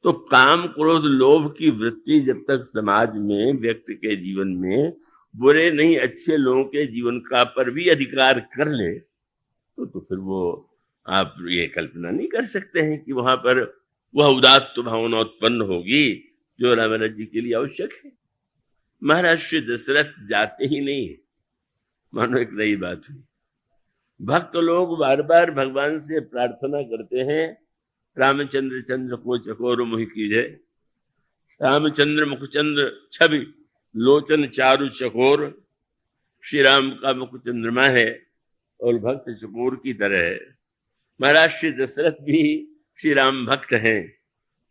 तो काम क्रोध लोभ की वृत्ति जब तक समाज में व्यक्ति के जीवन में बुरे नहीं अच्छे लोगों के जीवन का पर भी अधिकार कर ले तो फिर वो आप ये कल्पना नहीं कर सकते हैं कि वहां पर वह उदात्त भावना उत्पन्न होगी जो राम राज्य के लिए आवश्यक है। महाराज श्री दशरथ जाते ही नहीं है, मानो एक नई बात हुई। भक्त लोग बार बार भगवान से प्रार्थना करते हैं, रामचंद्र चंद्र को चकोर मुहि कीजिए। रामचंद्र मुखचंद्र छवि लोचन चारु चकोर। श्री राम का मुख चंद्रमा है और भक्त चकोर की तरह है। महाराज श्री दशरथ भी श्री राम भक्त हैं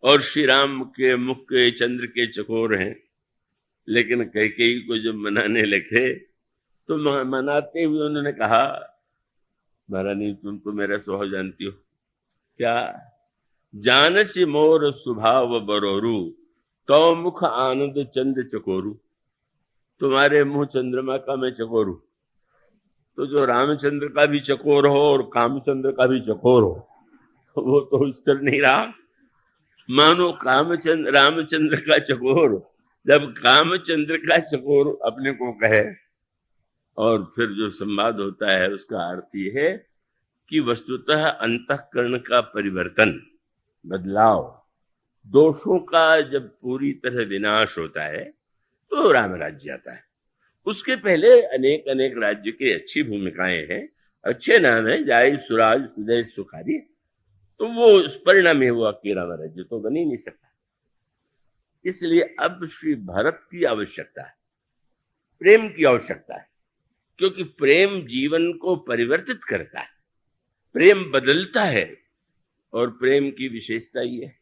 और श्री राम के मुख के चंद्र के चकोर हैं। लेकिन कैकेयी को जब मनाने लगे तो मनाते हुए उन्होंने कहा, महारानी तुम तो मेरा स्वभाव जानती हो, क्या जानसी मोर स्वभाव बरोरू तो मुख आनंद चंद चकोरू। तुम्हारे मुंह चंद्रमा का मैं चकोर हूं, तो जो रामचंद्र का भी चकोर हो और कामचंद्र का भी चकोर हो वो तो इस तरह नहीं रहा। मानो रामचंद्र का चकोर जब कामचंद्र का चकोर अपने को कहे, और फिर जो संवाद होता है उसका अर्थ ये है कि वस्तुतः अंतःकरण का परिवर्तन, बदलाव, दोषों का जब पूरी तरह विनाश होता है तो राम राज्य आता है। उसके पहले अनेक अनेक राज्य की अच्छी भूमिकाएं हैं, अच्छे नाम है, जाय सुराज सुजय सुखारी, तो वो उस परिणाम में हुआ कि राम राज्य तो बन ही नहीं सकता। इसलिए अब श्री भरत की आवश्यकता है, प्रेम की आवश्यकता है, क्योंकि प्रेम जीवन को परिवर्तित करता है, प्रेम बदलता है। और प्रेम की विशेषता ये है,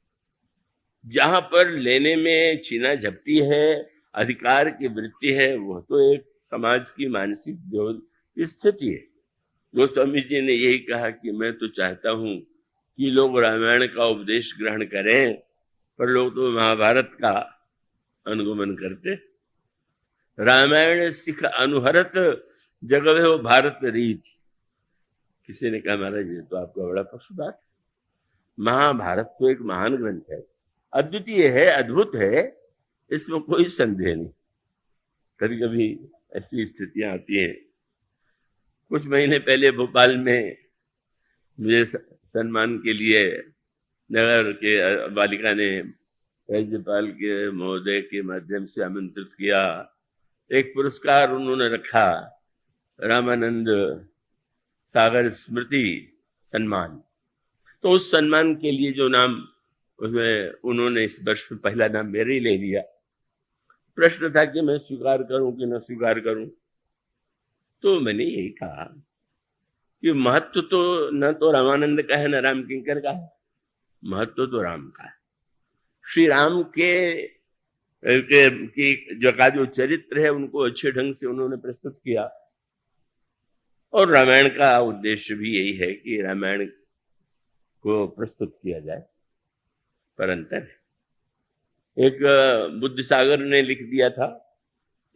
जहां पर लेने में छीना झपटी है, अधिकार की वृत्ति है, वह तो एक समाज की मानसिक स्थिति है। गोस्वामी जी ने यही कहा कि मैं तो चाहता हूं कि लोग रामायण का उपदेश ग्रहण करें, पर लोग तो महाभारत का अनुगमन करते। रामायण सिख अनुहरत जगवे हो भारत रीत। किसी ने कहा महाराज ये तो आपका बड़ा पक्षपात। महाभारत तो एक महान ग्रंथ है, अद्वितीय है, अद्भुत है, इसमें कोई संदेह नहीं। कभी कभी ऐसी स्थितियां आती हैं। कुछ महीने पहले भोपाल में मुझे सम्मान के लिए नगर के बालिका ने राज्यपाल के महोदय के माध्यम से आमंत्रित किया। एक पुरस्कार उन्होंने रखा, रामानंद सागर स्मृति सम्मान। तो उस सम्मान के लिए जो नाम उसमें उन्होंने इस वर्ष में पहला नाम मेरे ही ले लिया। प्रश्न था कि मैं स्वीकार करूं कि न स्वीकार करूं। तो मैंने यही कहा कि महत्व तो न तो रामानंद का है न राम किंकर का है, महत्व तो राम का है। श्री राम के जो चरित्र है उनको अच्छे ढंग से उन्होंने प्रस्तुत किया। और रामायण का उद्देश्य भी यही है कि रामायण को प्रस्तुत किया जाए, पर अंतर है। एक बुद्ध सागर ने लिख दिया था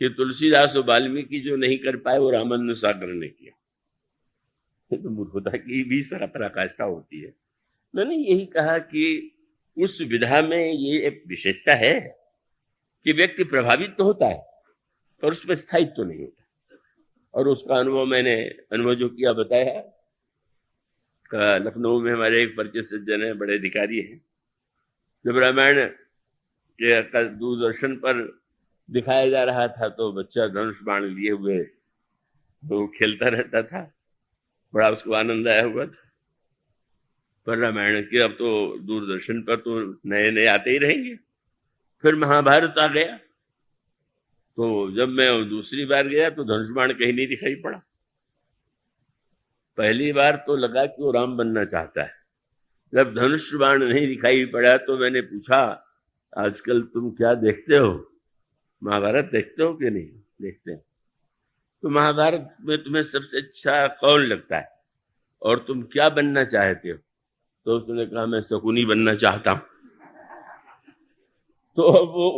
कि तुलसीदास और वाल्मीकि जो नहीं कर पाए वो रामानंद सागर ने किया। ये तो मूर्खता की भी पराकाष्ठा होती है। मैंने यही कहा कि उस विधा में ये एक विशेषता है कि व्यक्ति प्रभावित तो होता है और उसमें स्थायित्व तो नहीं होता। और उसका अनुभव जो किया बताया। लखनऊ में हमारे एक परिचित सज्जन है, बड़े अधिकारी हैं। जब रामायण के दूरदर्शन पर दिखाया जा रहा था तो बच्चा धनुष बाण लिए हुए तो खेलता रहता था, बड़ा उसको आनंद आया हुआ था। पर रामायण के अब तो दूरदर्शन पर तो नए नए आते ही रहेंगे। फिर महाभारत आ गया, तो जब मैं दूसरी बार गया तो धनुष बाण कहीं नहीं दिखाई पड़ा। पहली बार तो लगा कि वो राम बनना चाहता है। जब धनुष बाण नहीं दिखाई पड़ा तो मैंने पूछा, आजकल तुम क्या देखते हो, महाभारत देखते हो कि नहीं? देखते हैं। तो महाभारत में तुम्हें सबसे अच्छा कौन लगता है और तुम क्या बनना चाहते हो? तो उसने कहा, मैं शकुनी बनना चाहता हूं। तो अब वो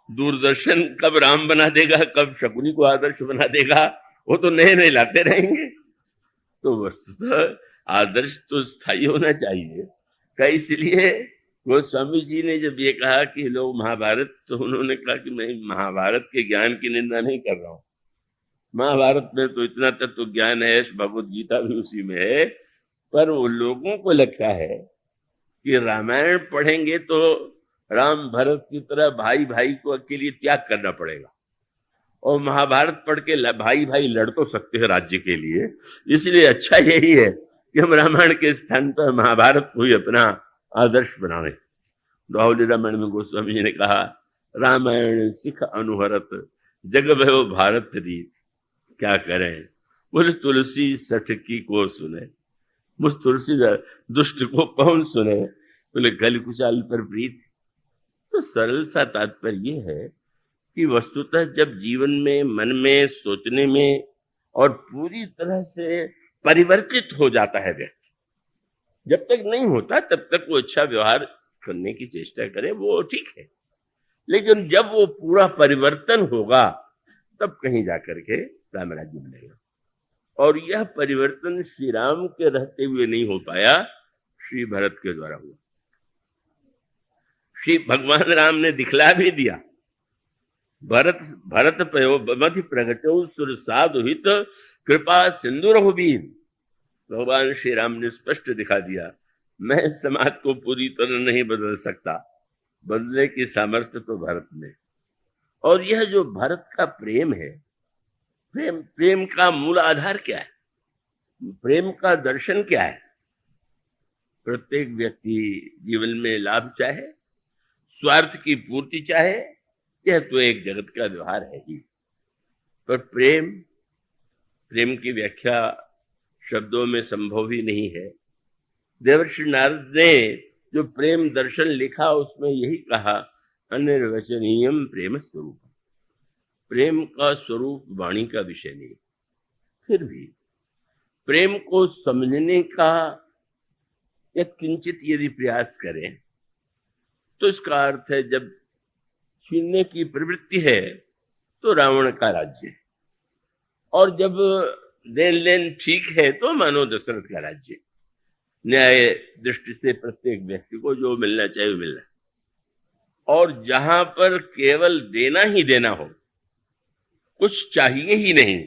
दूरदर्शन कब राम बना देगा, कब शकुनी को आदर्श बना देगा, वो तो नए नए लाते रहेंगे। तो वस्तुतः आदर्श तो स्थायी होना चाहिए का। इसलिए वो स्वामी जी ने जब ये कहा कि लोग महाभारत, तो उन्होंने कहा कि मैं महाभारत के ज्ञान की निंदा नहीं कर रहा हूं। महाभारत में तो इतना तत्व ज्ञान है, भगवत गीता भी उसी में है। पर वो लोगों को लगता है कि रामायण पढ़ेंगे तो राम भरत की तरह भाई भाई को के लिए त्याग करना पड़ेगा, और महाभारत पढ़ के भाई भाई लड़ तो सकते हैं राज्य के लिए। इसलिए अच्छा यही है कि हम रामायण के स्थान पर महाभारत को ही अपना आदर्श बनाए। राहुल रामायण में गोस्वामी जी ने कहा, रामायण सिख अनुहरत जग भयो भारत रीत। क्या करें, बोले तुलसी सठ की को सुने, मुझ तुलसी दुष्ट को कौन सुने, बोले गल कुचाल पर प्रीत। तो सरल सा तात्पर्य ये है कि वस्तुतः जब जीवन में, मन में, सोचने में और पूरी तरह से परिवर्तित हो जाता है व्यक्ति, जब तक नहीं होता तब तक वो अच्छा व्यवहार करने की चेष्टा करे, वो ठीक है। लेकिन जब वो पूरा परिवर्तन होगा तब कहीं जाकर के राम राज्य मिलेगा। और यह परिवर्तन श्री राम के रहते हुए नहीं हो पाया, श्री भरत के द्वारा हुआ। श्री भगवान राम ने दिखला भी दिया। भरत पयो मधि प्रगटो सुर साधु हित कृपा सिंधु रघुबीर। भगवान श्री राम ने स्पष्ट दिखा दिया, मैं समाज को पूरी तरह नहीं बदल सकता, बदलने की सामर्थ्य तो भरत में। और यह जो भरत का प्रेम है, प्रेम का मूल आधार क्या है, प्रेम का दर्शन क्या है? प्रत्येक व्यक्ति जीवन में लाभ चाहे, स्वार्थ की पूर्ति चाहे, यह तो एक जगत का व्यवहार है ही। पर प्रेम की व्याख्या शब्दों में संभव ही नहीं है। देवर्षि नारद ने जो प्रेम दर्शन लिखा उसमें यही कहा, अनिर्वचनीयम प्रेम स्वरूप। प्रेम का स्वरूप वाणी का विषय नहीं। फिर भी प्रेम को समझने का एक किंचित यदि प्रयास करें तो इसका अर्थ है, जब छीनने की प्रवृत्ति है तो रावण का राज्य है, और जब देन लेन ठीक है तो मानो दशरथ का राज्य। न्याय दृष्टि से प्रत्येक व्यक्ति को जो मिलना चाहिए मिलना, और जहां पर केवल देना ही देना हो, कुछ चाहिए ही नहीं,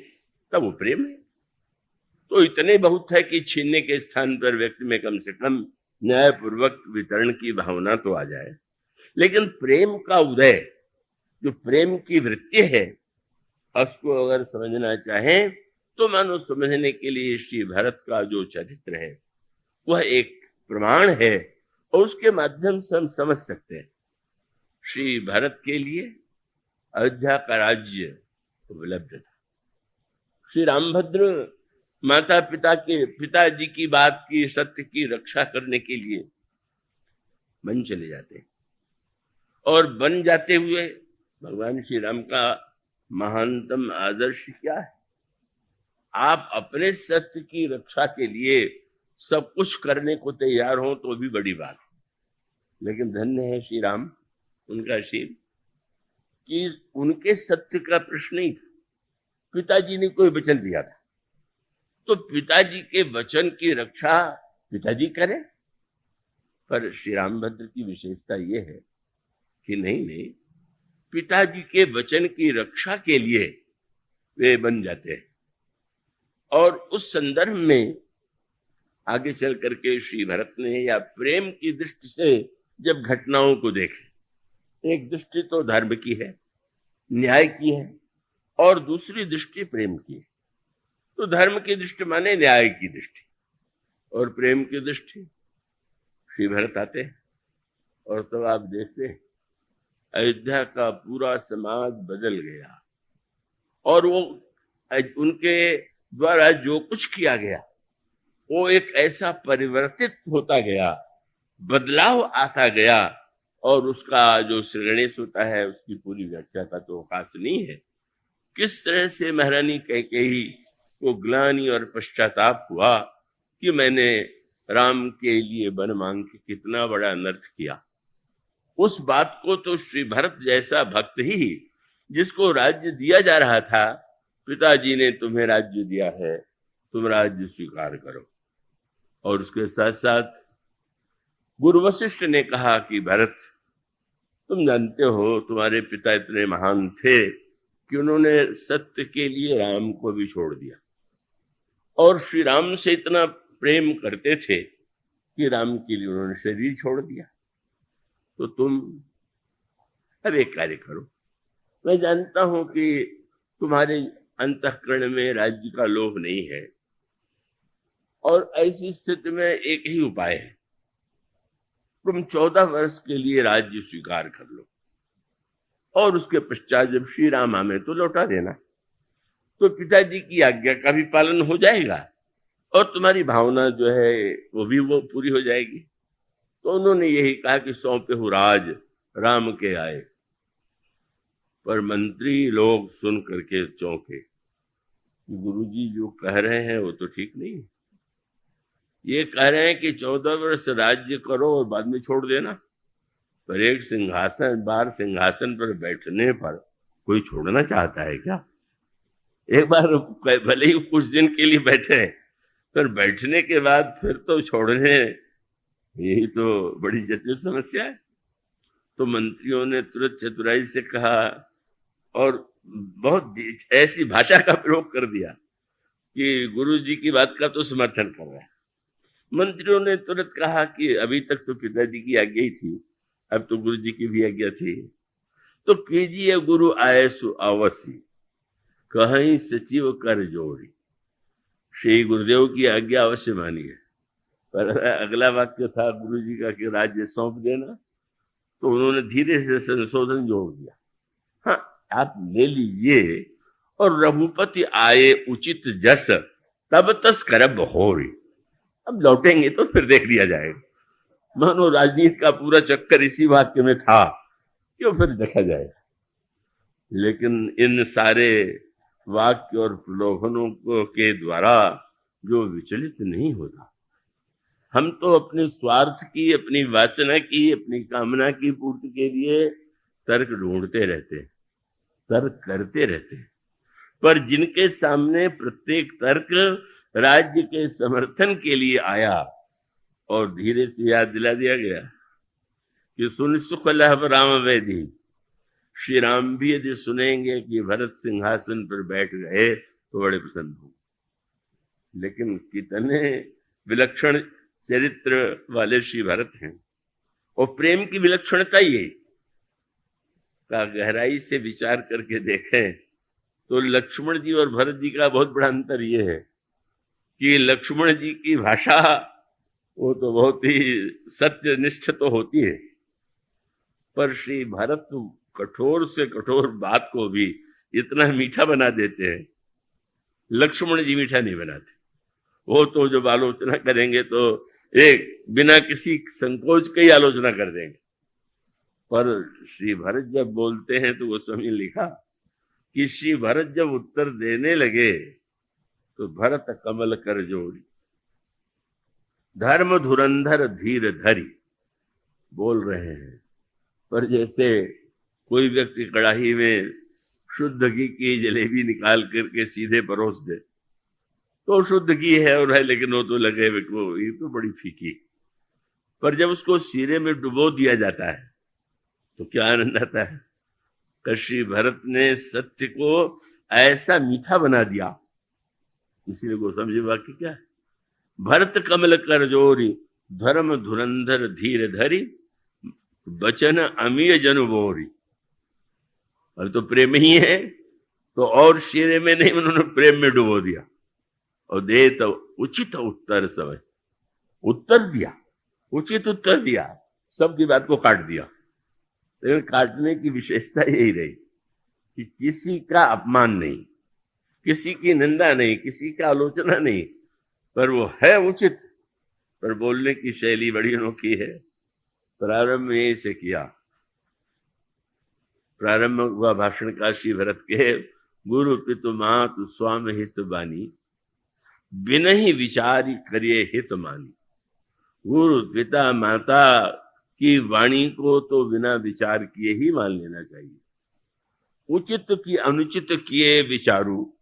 तब वो प्रेम है। तो इतने बहुत है कि छीनने के स्थान पर व्यक्ति में कम से कम न्यायपूर्वक वितरण की भावना तो आ जाए। लेकिन प्रेम का उदय, जो प्रेम की वृत्ति है, उसको अगर समझना चाहें तो मानो समझने के लिए श्री भरत का जो चरित्र है वह एक प्रमाण है, और उसके माध्यम से हम समझ सकते हैं श्री भरत के लिए अयोध्या का राज्य उपलब्ध था। श्री रामभद्र माता पिताजी की बात की, सत्य की रक्षा करने के लिए बन चले जाते हैं, और बन जाते हुए भगवान श्री राम का महानतम आदर्श क्या है? आप अपने सत्य की रक्षा के लिए सब कुछ करने को तैयार हो तो भी बड़ी बात। लेकिन धन्य है श्री राम, उनका शील कि उनके सत्य का प्रश्न नहीं था। पिताजी ने कोई वचन दिया था तो पिताजी के वचन की रक्षा पिताजी करें। पर श्री रामभद्र की विशेषता यह है कि नहीं, पिताजी के वचन की रक्षा के लिए वे बन जाते हैं। और उस संदर्भ में आगे चल करके श्री भरत ने या प्रेम की दृष्टि से जब घटनाओं को देखे, एक दृष्टि तो धर्म की है, न्याय की है, और दूसरी दृष्टि प्रेम की है। तो धर्म की दृष्टि माने न्याय की दृष्टि, और प्रेम की दृष्टि श्री भरत आते हैं। और तब आप देखते हैं अयोध्या का पूरा समाज बदल गया, और वो उनके द्वारा जो कुछ किया गया वो एक ऐसा परिवर्तित होता गया, बदलाव आता गया। और उसका जो श्री गणेश होता है उसकी पूरी व्याख्या का तो खास नहीं है। किस तरह से महारानी कैकेयी को ग्लानि और पश्चाताप हुआ कि मैंने राम के लिए वन मांग के कितना बड़ा अनर्थ किया। उस बात को तो श्री भरत जैसा भक्त ही, जिसको राज्य दिया जा रहा था, पिताजी ने तुम्हें राज्य दिया है, तुम राज्य स्वीकार करो। और उसके साथ साथ गुरु वशिष्ठ ने कहा कि भरत, तुम जानते हो तुम्हारे पिता इतने महान थे कि उन्होंने सत्य के लिए राम को भी छोड़ दिया, और श्री राम से इतना प्रेम करते थे कि राम के लिए उन्होंने शरीर छोड़ दिया। तो तुम अब एक कार्य करो, मैं जानता हूं कि तुम्हारे अंतःकरण में राज्य का लोभ नहीं है, और ऐसी स्थिति में एक ही उपाय है, तुम 14 वर्ष के लिए राज्य स्वीकार कर लो, और उसके पश्चात जब श्री राम आए तो लौटा देना। तो पिताजी की आज्ञा का भी पालन हो जाएगा, और तुम्हारी भावना जो है वो पूरी हो जाएगी। तो उन्होंने यही कहा कि सौंपे हो राज राम के आए। पर मंत्री लोग सुन करके चौंके, गुरुजी जो कह रहे हैं वो तो ठीक नहीं है। ये कह रहे हैं कि 14 वर्ष राज्य करो और बाद में छोड़ देना, पर एक सिंहासन पर बैठने पर कोई छोड़ना चाहता है क्या? एक बार भले ही कुछ दिन के लिए बैठे, पर बैठने के बाद फिर तो छोड़ने, यही तो बड़ी जटिल समस्या है। तो मंत्रियों ने तुरंत चतुराई से कहा, और बहुत ऐसी भाषा का प्रयोग कर दिया कि गुरुजी की बात का तो समर्थन कर रहा है। मंत्रियों ने तुरंत कहा कि अभी तक तो पिताजी की आज्ञा ही थी, अब तो गुरुजी की भी आज्ञा थी, तो कीजिए गुरु आए सु अवसी, कहीं सचिव कर जोड़ी। श्री गुरुदेव की आज्ञा अवश्य मानिए। पर अगला वाक्य था गुरुजी का कि राज्य सौंप देना, तो उन्होंने धीरे से संशोधन जोड़ दिया, हाँ आप ले लीजिए, और रघुपति आए उचित जस तब तस करब होरी। अब लौटेंगे तो फिर देख लिया जाएगा। मानो राजनीति का पूरा चक्कर इसी वाक्य में था, क्यों फिर देखा जाएगा। लेकिन इन सारे वाक्य और प्रलोभनों के द्वारा जो विचलित नहीं होता, हम तो अपने स्वार्थ की, अपनी वासना की, अपनी कामना की पूर्ति के लिए तर्क ढूंढते रहते हैं, तर्क करते रहते हैं। पर जिनके सामने प्रत्येक तर्क राज्य के समर्थन के लिए आया, और धीरे से याद दिला दिया गया कि सुन सुख लहब राम वैधि, श्री राम भी यदि सुनेंगे कि भरत सिंहासन पर बैठ गए तो बड़े प्रसन्न होंगे। लेकिन कितने विलक्षण चरित्र वाले श्री भरत हैं, और प्रेम की विलक्षणता ये का गहराई से विचार करके देखें तो लक्ष्मण जी और भरत जी का बहुत बड़ा अंतर ये है कि लक्ष्मण जी की भाषा वो तो बहुत ही सत्यनिष्ठ तो होती है, पर श्री भरत कठोर से कठोर बात को भी इतना मीठा बना देते हैं। लक्ष्मण जी मीठा नहीं बनाते, वो तो जब आलोचना करेंगे तो एक बिना किसी संकोच के ही आलोचना कर देंगे। पर श्री भरत जब बोलते हैं तो गोस्वामी ने लिखा कि श्री भरत जब उत्तर देने लगे तो भरत कमल कर जोड़ी, धर्म धुरंधर धीर धरी बोल रहे हैं। पर जैसे कोई व्यक्ति कड़ाही में शुद्ध घी की जलेबी निकाल करके सीधे परोस दे तो शुद्ध घी है और है, लेकिन वो तो लगे वो ये तो बड़ी फीकी। पर जब उसको शीरे में डुबो दिया जाता है तो क्या आनंद आता है। कश्यप भरत ने सत्य को ऐसा मीठा बना दिया, इसीलिए को समझे वाक्य क्या है। भरत कमल कर जोरी धर्म धुरंधर धीर धरी बचन अमीय जन बोरी। और तो प्रेम ही है तो और शीरे में नहीं, उन्होंने प्रेम में डुबो दिया और दे तो उचित उत्तर समय उत्तर दिया, उचित उत्तर दिया, सबकी बात को काट दिया। लेकिन काटने की विशेषता यही रही कि किसी का अपमान नहीं, किसी की निंदा नहीं, किसी का आलोचना नहीं, पर वो है उचित। पर बोलने की शैली बड़ी अनोखी है। प्रारंभ में इसे किया, प्रारंभ हुआ भाषण काशी भरत के गुरु पितु मातु स्वामी हित बानी बिनहि विचारी करिए हित मानी। गुरु पिता माता की वाणी को तो बिना विचार किए ही मान लेना चाहिए। उचित की अनुचित किए विचारू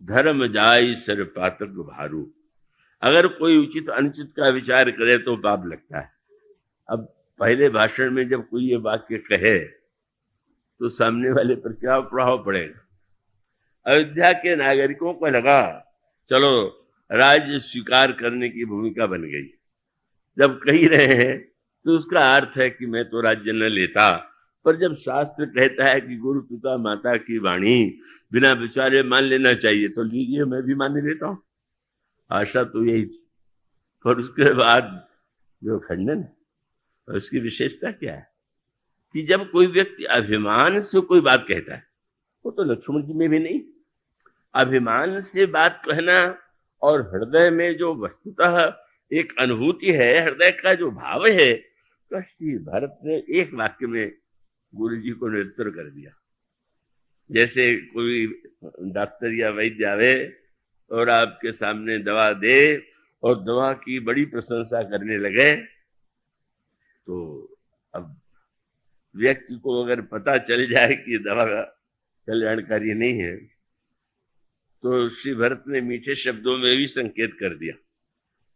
धर्म जाय सर पातक भारू। अगर कोई उचित अनुचित का विचार करे तो पाप लगता है। अब पहले भाषण में जब कोई ये वाक्य कहे तो सामने वाले पर क्या प्रभाव पड़ेगा। अयोध्या के नागरिकों को लगा चलो राज्य स्वीकार करने की भूमिका बन गई। जब कह रहे हैं तो उसका अर्थ है कि मैं तो राज्य न लेता, पर जब शास्त्र कहता है कि गुरु पिता माता की वाणी बिना विचारे मान लेना चाहिए तो लीजिए, मैं भी मान लेता हूं। आशा तो यही थी। पर उसके बाद जो खंडन है उसकी विशेषता क्या है कि जब कोई व्यक्ति अभिमान से कोई बात कहता है, वो तो लक्ष्मण जी में भी नहीं, अभिमान से बात कहना और हृदय में जो वस्तुतः एक अनुभूति है, हृदय का जो भाव है, तो श्री भरत ने एक वाक्य में गुरु जी को निरुत्तर कर दिया। जैसे कोई डॉक्टर या वैद्य आवे और आपके सामने दवा दे और दवा की बड़ी प्रशंसा करने लगे, तो अब व्यक्ति को अगर पता चल जाए कि दवा कल्याणकारी नहीं है तो श्री भरत ने मीठे शब्दों में भी संकेत कर दिया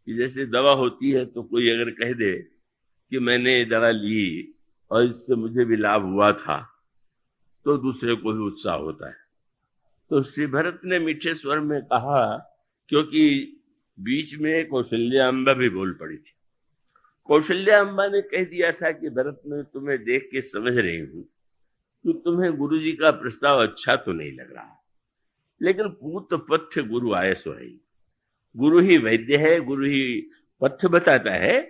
कि जैसे दवा होती है तो कोई अगर कह दे कि मैंने दवा ली और इससे मुझे भी लाभ हुआ था तो दूसरे को भी उत्साह होता है। तो श्री भरत ने मीठे स्वर में कहा, क्योंकि बीच में कौशल्याम्बा भी बोल पड़ी थी। कौशल्याम्बा ने कह दिया था कि भरत, मैं तुम्हें देख के समझ रही हूं कि तुम्हें गुरु जी का प्रस्ताव अच्छा तो नहीं लग रहा, लेकिन पूत पथ्य गुरु आए सो है। गुरु ही वैद्य है, गुरु ही पथ्य बताता है,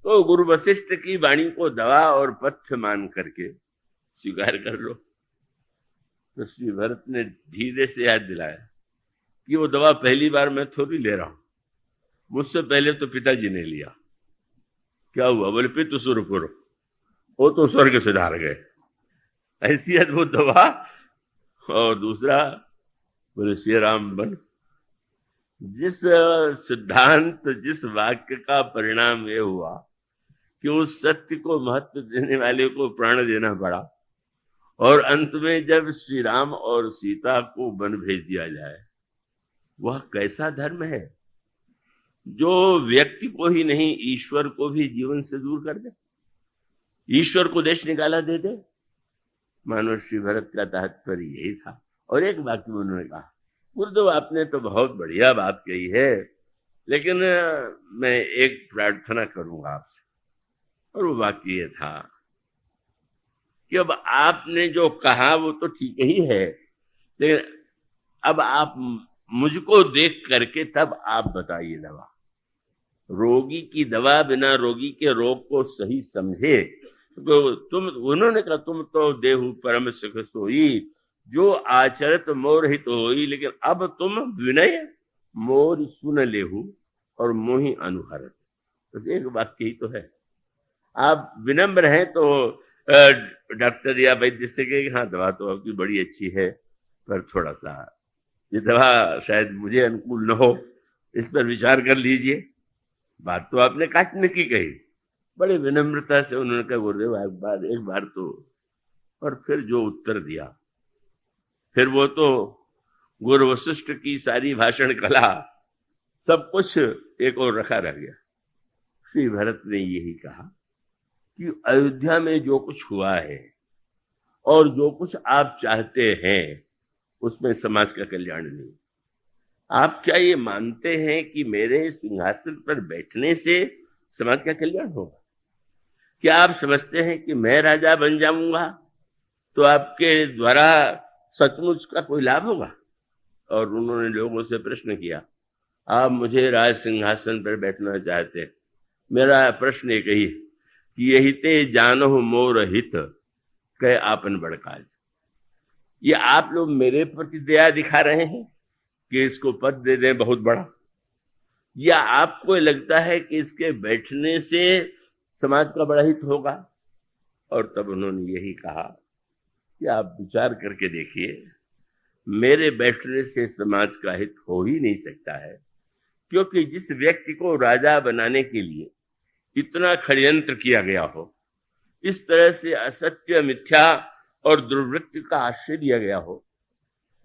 तो गुरु वशिष्ठ की वाणी को दवा और पथ्य मान करके स्वीकार कर लो। तो श्री भरत ने धीरे से याद दिलाया कि वो दवा पहली बार मैं थोड़ी ले रहा हूं, मुझसे पहले तो पिताजी ने लिया। क्या हुआ? बोले पितु सुरपुर, वो तो स्वर्ग सिधार गए, ऐसी अद्भुत दवा। और दूसरा बोले श्री राम बन। जिस सिद्धांत, जिस वाक्य का परिणाम ये हुआ कि उस सत्य को महत्व देने वाले को प्राण देना पड़ा, और अंत में जब श्री राम और सीता को वन भेज दिया जाए, वह कैसा धर्म है जो व्यक्ति को ही नहीं ईश्वर को भी जीवन से दूर कर दे, ईश्वर को देश निकाला दे दे। मानो श्री भरत का तात्पर्य यही था। और एक वाक्य में उन्होंने कहा, गुरुदेव आपने तो बहुत बढ़िया बात कही है, लेकिन मैं एक प्रार्थना करूंगा आपसे। और वो वाक्य ये था कि अब आपने जो कहा वो तो ठीक ही है, लेकिन अब आप मुझको देख करके तब आप बताइए दवा। रोगी की दवा बिना रोगी के रोग को सही समझे तो तुम, उन्होंने कहा तुम तो देहु परम सुख सोई, जो आचरत मोर हित होई, लेकिन अब तुम विनय मोर सुन लेहु और मोहि अनुहरत। तो एक वाक्य ही तो है। आप विनम्र हैं तो डॉक्टर या वैद्य से कहे हाँ दवा तो आपकी बड़ी अच्छी है, पर थोड़ा सा ये दवा शायद मुझे अनुकूल न हो, इस पर विचार कर लीजिए। बात तो आपने काटने की कही। बड़े विनम्रता से उन्होंने कहा गुरुदेव एक बार तो, और फिर जो उत्तर दिया, फिर वो तो गुरु वशिष्ठ की सारी भाषण कला सब कुछ एक और रखा रह गया। श्री भरत ने यही कहा कि अयोध्या में जो कुछ हुआ है और जो कुछ आप चाहते हैं उसमें समाज का कल्याण नहीं। आप क्या ये मानते हैं कि मेरे सिंहासन पर बैठने से समाज का कल्याण होगा? क्या आप समझते हैं कि मैं राजा बन जाऊंगा तो आपके द्वारा सचमुच का कोई लाभ होगा? और उन्होंने लोगों से प्रश्न किया, आप मुझे राज सिंहासन पर बैठना चाहते हैं, मेरा प्रश्न एक ही कि यही ते जानो मोर हित कह आपन बड़काज। ये आप लोग मेरे प्रति दया दिखा रहे हैं कि इसको पद दे दें बहुत बड़ा, या आपको लगता है कि इसके बैठने से समाज का बड़ा हित होगा? और तब उन्होंने यही कहा कि आप विचार करके देखिए, मेरे बैठने से समाज का हित हो ही नहीं सकता है, क्योंकि जिस व्यक्ति को राजा बनाने के लिए इतना षड्यंत्र किया गया हो, इस तरह से असत्य, मिथ्या और दुर्वृत्ति का आश्रय दिया गया हो,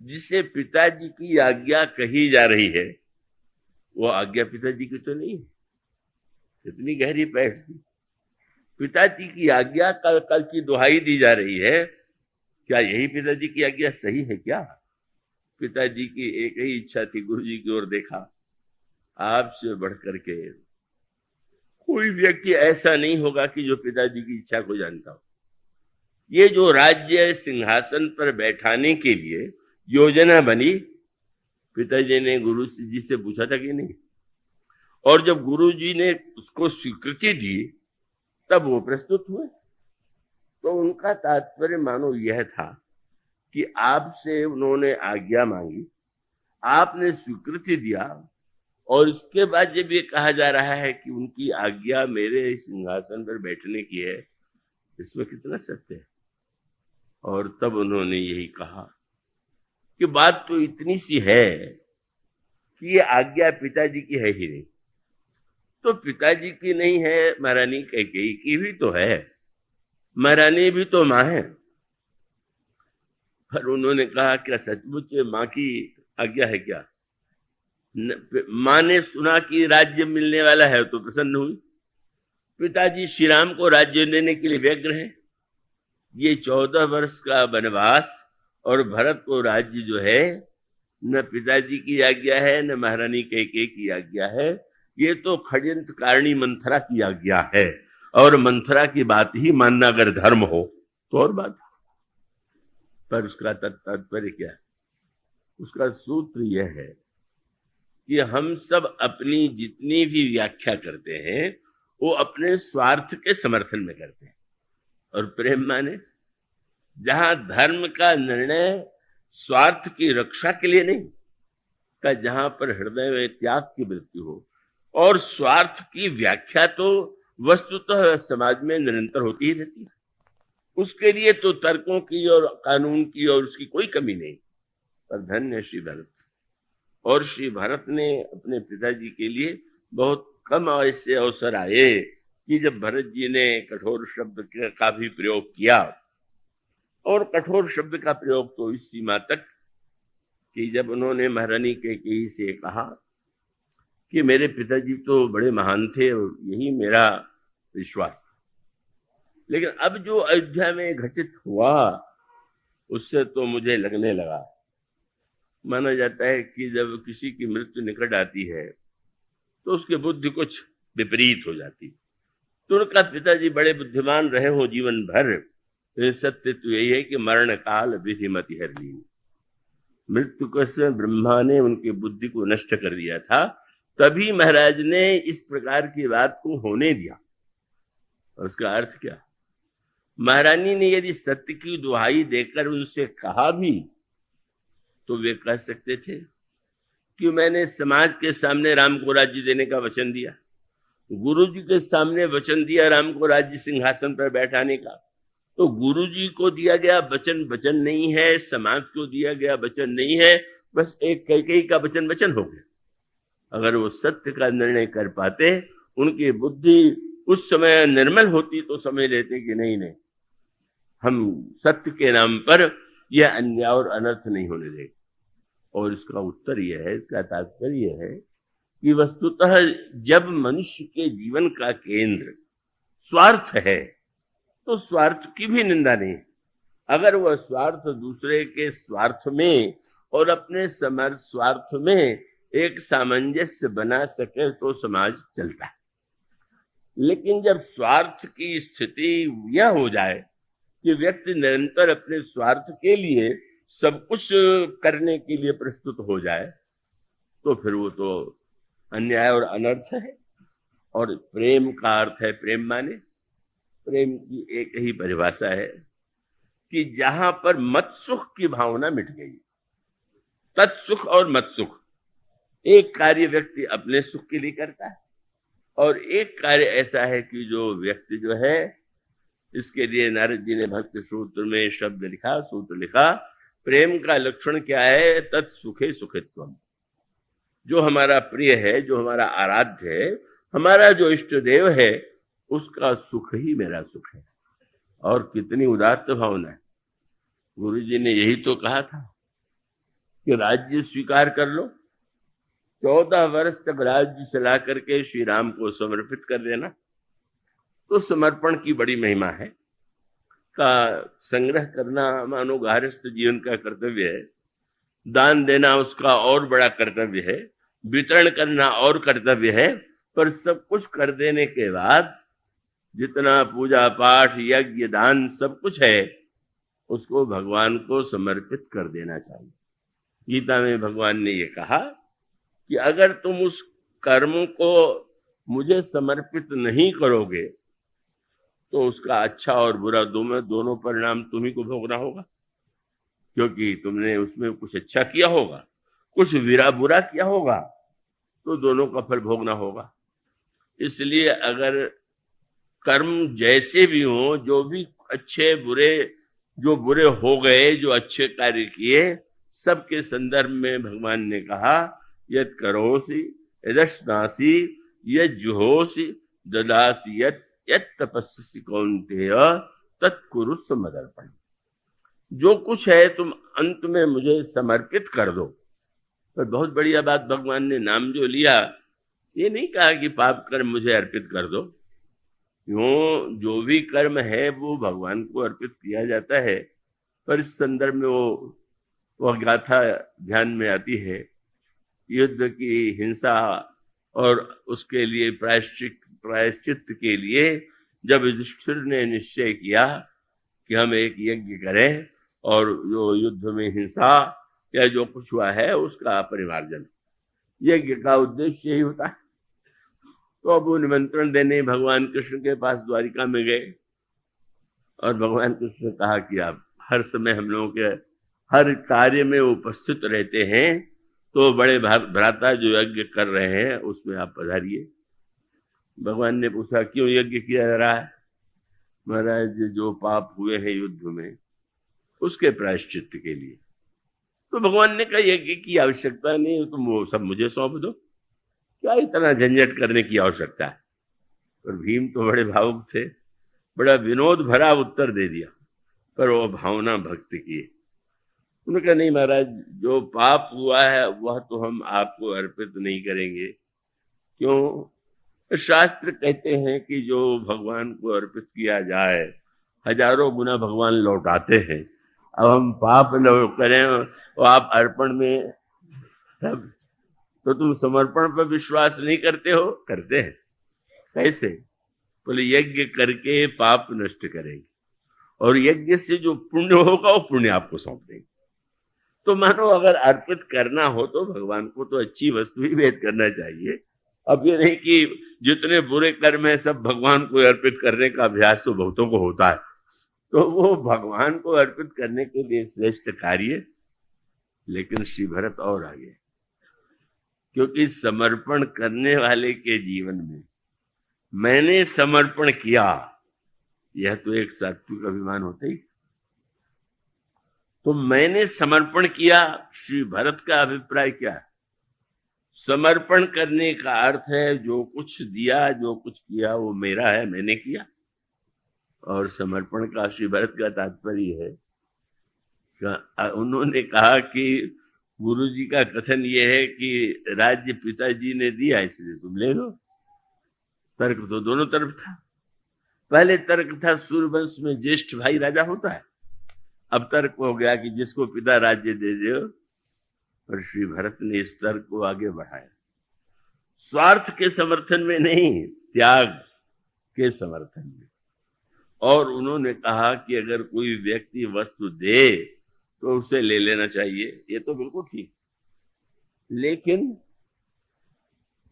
जिसे पिताजी की आज्ञा कही जा रही है, वो आज्ञा पिताजी की तो नहीं है। इतनी गहरी पैठ थी। पिताजी की आज्ञा कल की दुहाई दी जा रही है, क्या यही पिताजी की आज्ञा सही है क्या? पिताजी की एक ही इच्छा थी, गुरु जी की ओर देखा, आपसे बढ़ करके कोई व्यक्ति ऐसा नहीं होगा कि जो पिताजी की इच्छा को जानता हो। ये जो राज्य सिंहासन पर बैठाने के लिए योजना बनी, पिताजी ने गुरु जी से पूछा था कि नहीं? और जब गुरु जी ने उसको स्वीकृति दी तब वो प्रस्तुत हुए। तो उनका तात्पर्य मानो यह था कि आपसे उन्होंने आज्ञा मांगी, आपने स्वीकृति दिया, और इसके बाद जब ये कहा जा रहा है कि उनकी आज्ञा मेरे सिंहासन पर बैठने की है, इसमें कितना सत्य है। और तब उन्होंने यही कहा कि बात तो इतनी सी है कि ये आज्ञा पिताजी की है ही नहीं। तो पिताजी की नहीं है, महारानी कैकेयी की भी तो है, महारानी भी तो मां है। पर उन्होंने कहा क्या सचमुच मां की आज्ञा है क्या? मां ने सुना कि राज्य मिलने वाला है तो प्रसन्न हुई। पिताजी श्री राम को राज्य देने के लिए व्यग्र हैं। ये 14 वर्ष का वनवास और भरत को राज्य जो है, न पिताजी की आज्ञा है न महारानी कैकेयी की आज्ञा है, ये तो षड्यंत्रकारिणी मंथरा की आज्ञा है। और मंथरा की बात ही मानना अगर धर्म हो तो और बात। पर उसका तात्पर्य क्या है? उसका सूत्र यह है कि हम सब अपनी जितनी भी व्याख्या करते हैं वो अपने स्वार्थ के समर्थन में करते हैं। और प्रेम माने जहां धर्म का निर्णय स्वार्थ की रक्षा के लिए नहीं, का जहां पर हृदय में त्याग की वृत्ति हो। और स्वार्थ की व्याख्या तो वस्तुतः समाज में निरंतर होती ही रहती है। उसके लिए तो तर्कों की और कानून की और उसकी कोई कमी नहीं। पर धन्य श्री भरत। और श्री भरत ने अपने पिताजी के लिए बहुत कम ऐसे अवसर आए कि जब भरत जी ने कठोर शब्द का भी प्रयोग किया। और कठोर शब्द का प्रयोग तो इस सीमा तक कि जब उन्होंने महारानी कैकेयी से कहा कि मेरे पिताजी तो बड़े महान थे और यही मेरा विश्वास था, लेकिन अब जो अयोध्या में घटित हुआ उससे तो मुझे लगने लगा। माना जाता है कि जब किसी की मृत्यु निकट आती है तो उसकी बुद्धि कुछ विपरीत हो जाती। तो उनका पिताजी बड़े बुद्धिमान रहे हो जीवन भर। सत्य तो यही है कि मरण काल विधिमति हर ली। मृत्यु के समय ब्रह्मा ने उनकी बुद्धि को नष्ट कर दिया था, तभी महाराज ने इस प्रकार की बात को होने दिया। और उसका अर्थ क्या? महारानी ने यदि सत्य की दुहाई देकर उनसे कहा भी तो वे कह सकते थे कि मैंने समाज के सामने राम को राज्य देने का वचन दिया, गुरु जी के सामने वचन दिया राम को राज्य सिंहासन पर बैठाने का। तो गुरु जी को दिया गया वचन वचन नहीं है, समाज को दिया गया वचन नहीं है, बस एक कैकेयी का वचन वचन हो गया। अगर वो सत्य का निर्णय कर पाते उनकी बुद्धि उस समय निर्मल होती तो समझ लेते कि नहीं नहीं, हम सत्य के नाम पर यह अन्याय और अनर्थ नहीं होने देंगे। और इसका उत्तर यह है, इसका तात्पर्य यह है कि वस्तुतः जब मनुष्य के जीवन का केंद्र स्वार्थ है तो स्वार्थ की भी निंदा नहीं। अगर वह स्वार्थ दूसरे के स्वार्थ में और अपने समर्थ स्वार्थ में एक सामंजस्य बना सके तो समाज चलता है। लेकिन जब स्वार्थ की स्थिति यह हो जाए कि व्यक्ति निरंतर अपने स्वार्थ के लिए सब कुछ करने के लिए प्रस्तुत हो जाए तो फिर वो तो अन्याय और अनर्थ है। और प्रेम का अर्थ है, प्रेम माने, प्रेम की एक ही परिभाषा है कि जहां पर मत सुख की भावना मिट गई, तत्सुख और मत सुख, एक कार्य व्यक्ति अपने सुख के लिए करता है और एक कार्य ऐसा है कि जो व्यक्ति जो है, इसके लिए नारद जी ने भक्ति सूत्र में शब्द लिखा, सूत्र लिखा, प्रेम का लक्षण क्या है? तत्सुखे सुखित्वम। जो हमारा प्रिय है, जो हमारा आराध्य है, हमारा जो इष्ट देव है, उसका सुख ही मेरा सुख है। और कितनी उदात्त भावना है। गुरु जी ने यही तो कहा था कि राज्य स्वीकार कर लो, 14 वर्ष तक राज्य चला करके श्री राम को समर्पित कर देना, तो समर्पण की बड़ी महिमा है। का संग्रह करना मानो गृहस्थ जीवन का कर्तव्य है, दान देना उसका और बड़ा कर्तव्य है, वितरण करना और कर्तव्य है। पर सब कुछ कर देने के बाद जितना पूजा पाठ यज्ञ दान सब कुछ है, उसको भगवान को समर्पित कर देना चाहिए। गीता में भगवान ने ये कहा कि अगर तुम उस कर्म को मुझे समर्पित नहीं करोगे तो उसका अच्छा और बुरा दोनों परिणाम तुम्ही को भोगना होगा, क्योंकि तुमने उसमें कुछ अच्छा किया होगा, कुछ बुरा किया होगा, तो दोनों का फल भोगना होगा। इसलिए अगर कर्म जैसे भी हो, जो भी अच्छे बुरे, जो बुरे हो गए, जो अच्छे कार्य किए, सबके संदर्भ में भगवान ने कहा यद करोसि यदश्नासि यद जुहोसि ददासि यद तपस्सि कौन्तेय तत्कुरु समर्पण। जो कुछ है तुम अंत में मुझे समर्पित कर दो। पर बहुत बढ़िया बात, भगवान ने नाम जो लिया, ये नहीं कहा कि पाप कर्म मुझे अर्पित कर दो। क्यों? जो भी कर्म है वो भगवान को अर्पित किया जाता है। पर इस संदर्भ में वो गाथा ध्यान में आती है, युद्ध की हिंसा और उसके लिए प्रायश्चित के लिए जब युधिष्ठिर ने निश्चय किया कि हम एक यज्ञ करें और जो युद्ध में हिंसा या जो कुछ हुआ है उसका परिमार्जन, यज्ञ का उद्देश्य यही होता है। तो अब वो निमंत्रण देने भगवान कृष्ण के पास द्वारिका में गए और भगवान कृष्ण ने कहा कि आप हर समय हम लोगों के हर कार्य में उपस्थित रहते हैं, तो बड़े भ्राता जो यज्ञ कर रहे हैं उसमें आप पधारिए। भगवान ने पूछा क्यों यज्ञ किया जा रहा है? महाराज जो पाप हुए हैं युद्ध में उसके प्रायश्चित के लिए। तो भगवान ने कहा यज्ञ की आवश्यकता नहीं, तुम वो सब मुझे सौंप दो, क्या इतना झंझट करने की आवश्यकता है? पर भीम तो बड़े भावुक थे, बड़ा विनोद भरा उत्तर दे दिया, पर वो भावना भक्ति की। उन्होंने कहा नहीं महाराज, जो पाप हुआ है वह तो हम आपको अर्पित नहीं करेंगे। क्यों? शास्त्र कहते हैं कि जो भगवान को अर्पित किया जाए हजारों गुना भगवान लौटाते हैं। अब हम पाप करें और आप अर्पण में, तब तो तुम समर्पण पर विश्वास नहीं करते हो? करते हैं। कैसे? बोले यज्ञ करके पाप नष्ट करेंगे और यज्ञ से जो पुण्य होगा वो पुण्य आपको सौंप देंगे। तो मानो अगर अर्पित करना हो तो भगवान को तो अच्छी वस्तु ही भेंट करना चाहिए। अब ये नहीं कि जितने बुरे कर्म है सब भगवान को अर्पित करने का अभ्यास तो बहुतों को होता है, तो वो भगवान को अर्पित करने के लिए श्रेष्ठ कार्य। लेकिन श्री भरत और आगे, क्योंकि समर्पण करने वाले के जीवन में मैंने समर्पण किया, यह तो एक सात्विक अभिमान होता ही। तो मैंने समर्पण किया, श्री भरत का अभिप्राय क्या है? समर्पण करने का अर्थ है जो कुछ दिया, जो कुछ किया वो मेरा है, मैंने किया। और समर्पण का श्री भरत का तात्पर्य है, उन्होंने कहा कि गुरु जी का कथन ये है कि राज्य पिताजी ने दिया इसलिए तुम ले लो। तर्क तो दोनों तरफ था। पहले तर्क था सूर्यवंश में ज्येष्ठ भाई राजा होता है, अब तर्क हो गया कि जिसको पिता राज्य दे दो। और श्री भरत ने इस तर्क को आगे बढ़ाया, स्वार्थ के समर्थन में नहीं, त्याग के समर्थन में। और उन्होंने कहा कि अगर कोई व्यक्ति वस्तु दे तो उसे ले लेना चाहिए, ये तो बिल्कुल ठीक, लेकिन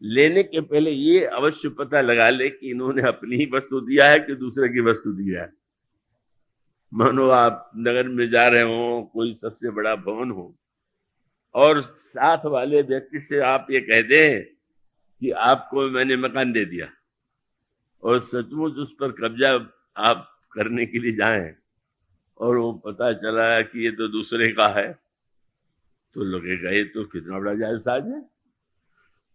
लेने के पहले ये अवश्य पता लगा ले कि इन्होंने अपनी ही वस्तु दिया है कि दूसरे की वस्तु दिया है। मानो आप नगर में जा रहे हो, कोई सबसे बड़ा भवन हो और साथ वाले व्यक्ति से आप ये कह दें कि आपको मैंने मकान दे दिया, और सचमुच उस पर कब्जा आप करने के लिए जाएं और वो पता चला कि ये तो दूसरे का है, तो लगेगा ये तो कितना बड़ा जायदाद है।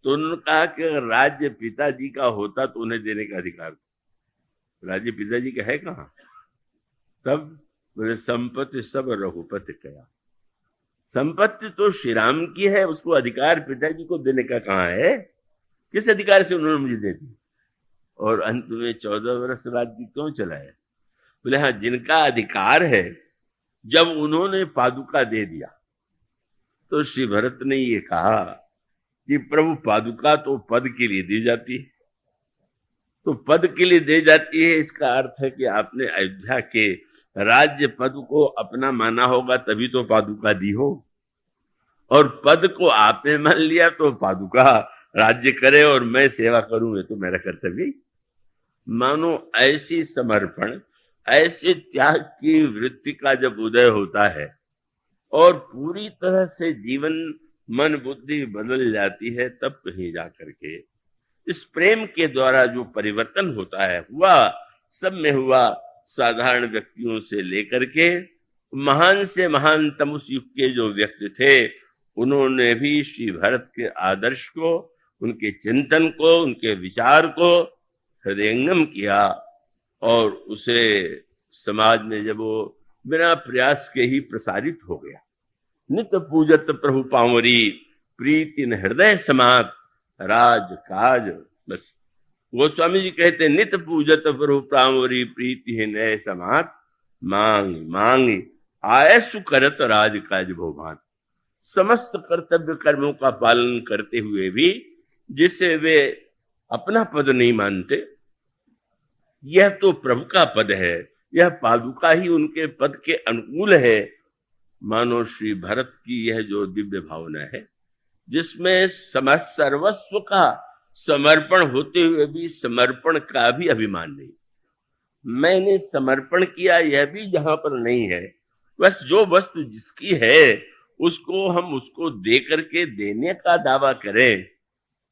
तो उन्होंने कहा कि अगर राज्य पिताजी का होता तो उन्हें देने का अधिकार था। राज्य पिताजी का है कहाँ? तब बोले संपत्ति सब रघुपति कया, संपत्ति तो श्री राम की है, उसको अधिकार पिताजी को देने का कहाँ है? किस अधिकार से उन्होंने मुझे दे दी? और अंत में 14 वर्ष राज्य क्यों चलाया? बोले हाँ, जिनका अधिकार है, जब उन्होंने पादुका दे दिया तो श्री भरत ने ये कहा कि प्रभु पादुका तो पद के लिए दी जाती है, तो पद के लिए दे जाती है, इसका अर्थ है कि आपने अयोध्या के राज्य पद को अपना माना होगा तभी तो पादुका दी हो, और पद को आपने मान लिया तो पादुका राज्य करे और मैं सेवा करूं, ये तो मेरा कर्तव्य। मानो ऐसी समर्पण, ऐसे त्याग की वृत्ति का जब उदय होता है और पूरी तरह से जीवन मन बुद्धि बदल जाती है, तब कहीं जाकर के इस प्रेम के द्वारा जो परिवर्तन होता है, हुआ सब में हुआ। साधारण व्यक्तियों से लेकर के महान से महानतम उस युग के जो व्यक्ति थे, उन्होंने भी श्री भरत के आदर्श को, उनके चिंतन को, उनके विचार को हृदयंगम किया और उसे समाज में जब वो बिना प्रयास के ही प्रसारित हो गया। नित पूजत प्रभु पावरी, प्रीति न हृदय समात, राज काज। बस गोस्वामी जी कहते नित पूजत प्रभु पावरी, प्रीति है नय समात, मांग मांग आय सुकरत राज काज भोभान। समस्त कर्तव्य कर्मों का पालन करते हुए भी जिसे वे अपना पद नहीं मानते, यह तो प्रभु का पद है, यह पादुका ही उनके पद के अनुकूल है। मानो श्री भरत की यह जो दिव्य भावना है, जिसमें सर्वस्व का समर्पण होते हुए भी समर्पण का भी अभिमान नहीं। मैंने समर्पण किया यह भी जहां पर नहीं है, बस जो वस्तु जिसकी है उसको हम उसको दे करके देने का दावा करें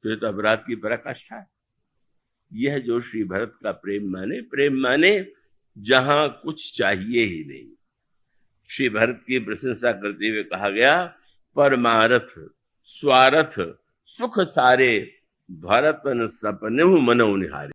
तो ये तो अपराध की पराकाष्ठा है। यह जो श्री भरत का प्रेम माने जहां कुछ चाहिए ही नहीं। श्री भरत की प्रशंसा करते हुए कहा गया, परमारथ स्वारथ सुख सारे, भरतन सपने मनौ निहारे।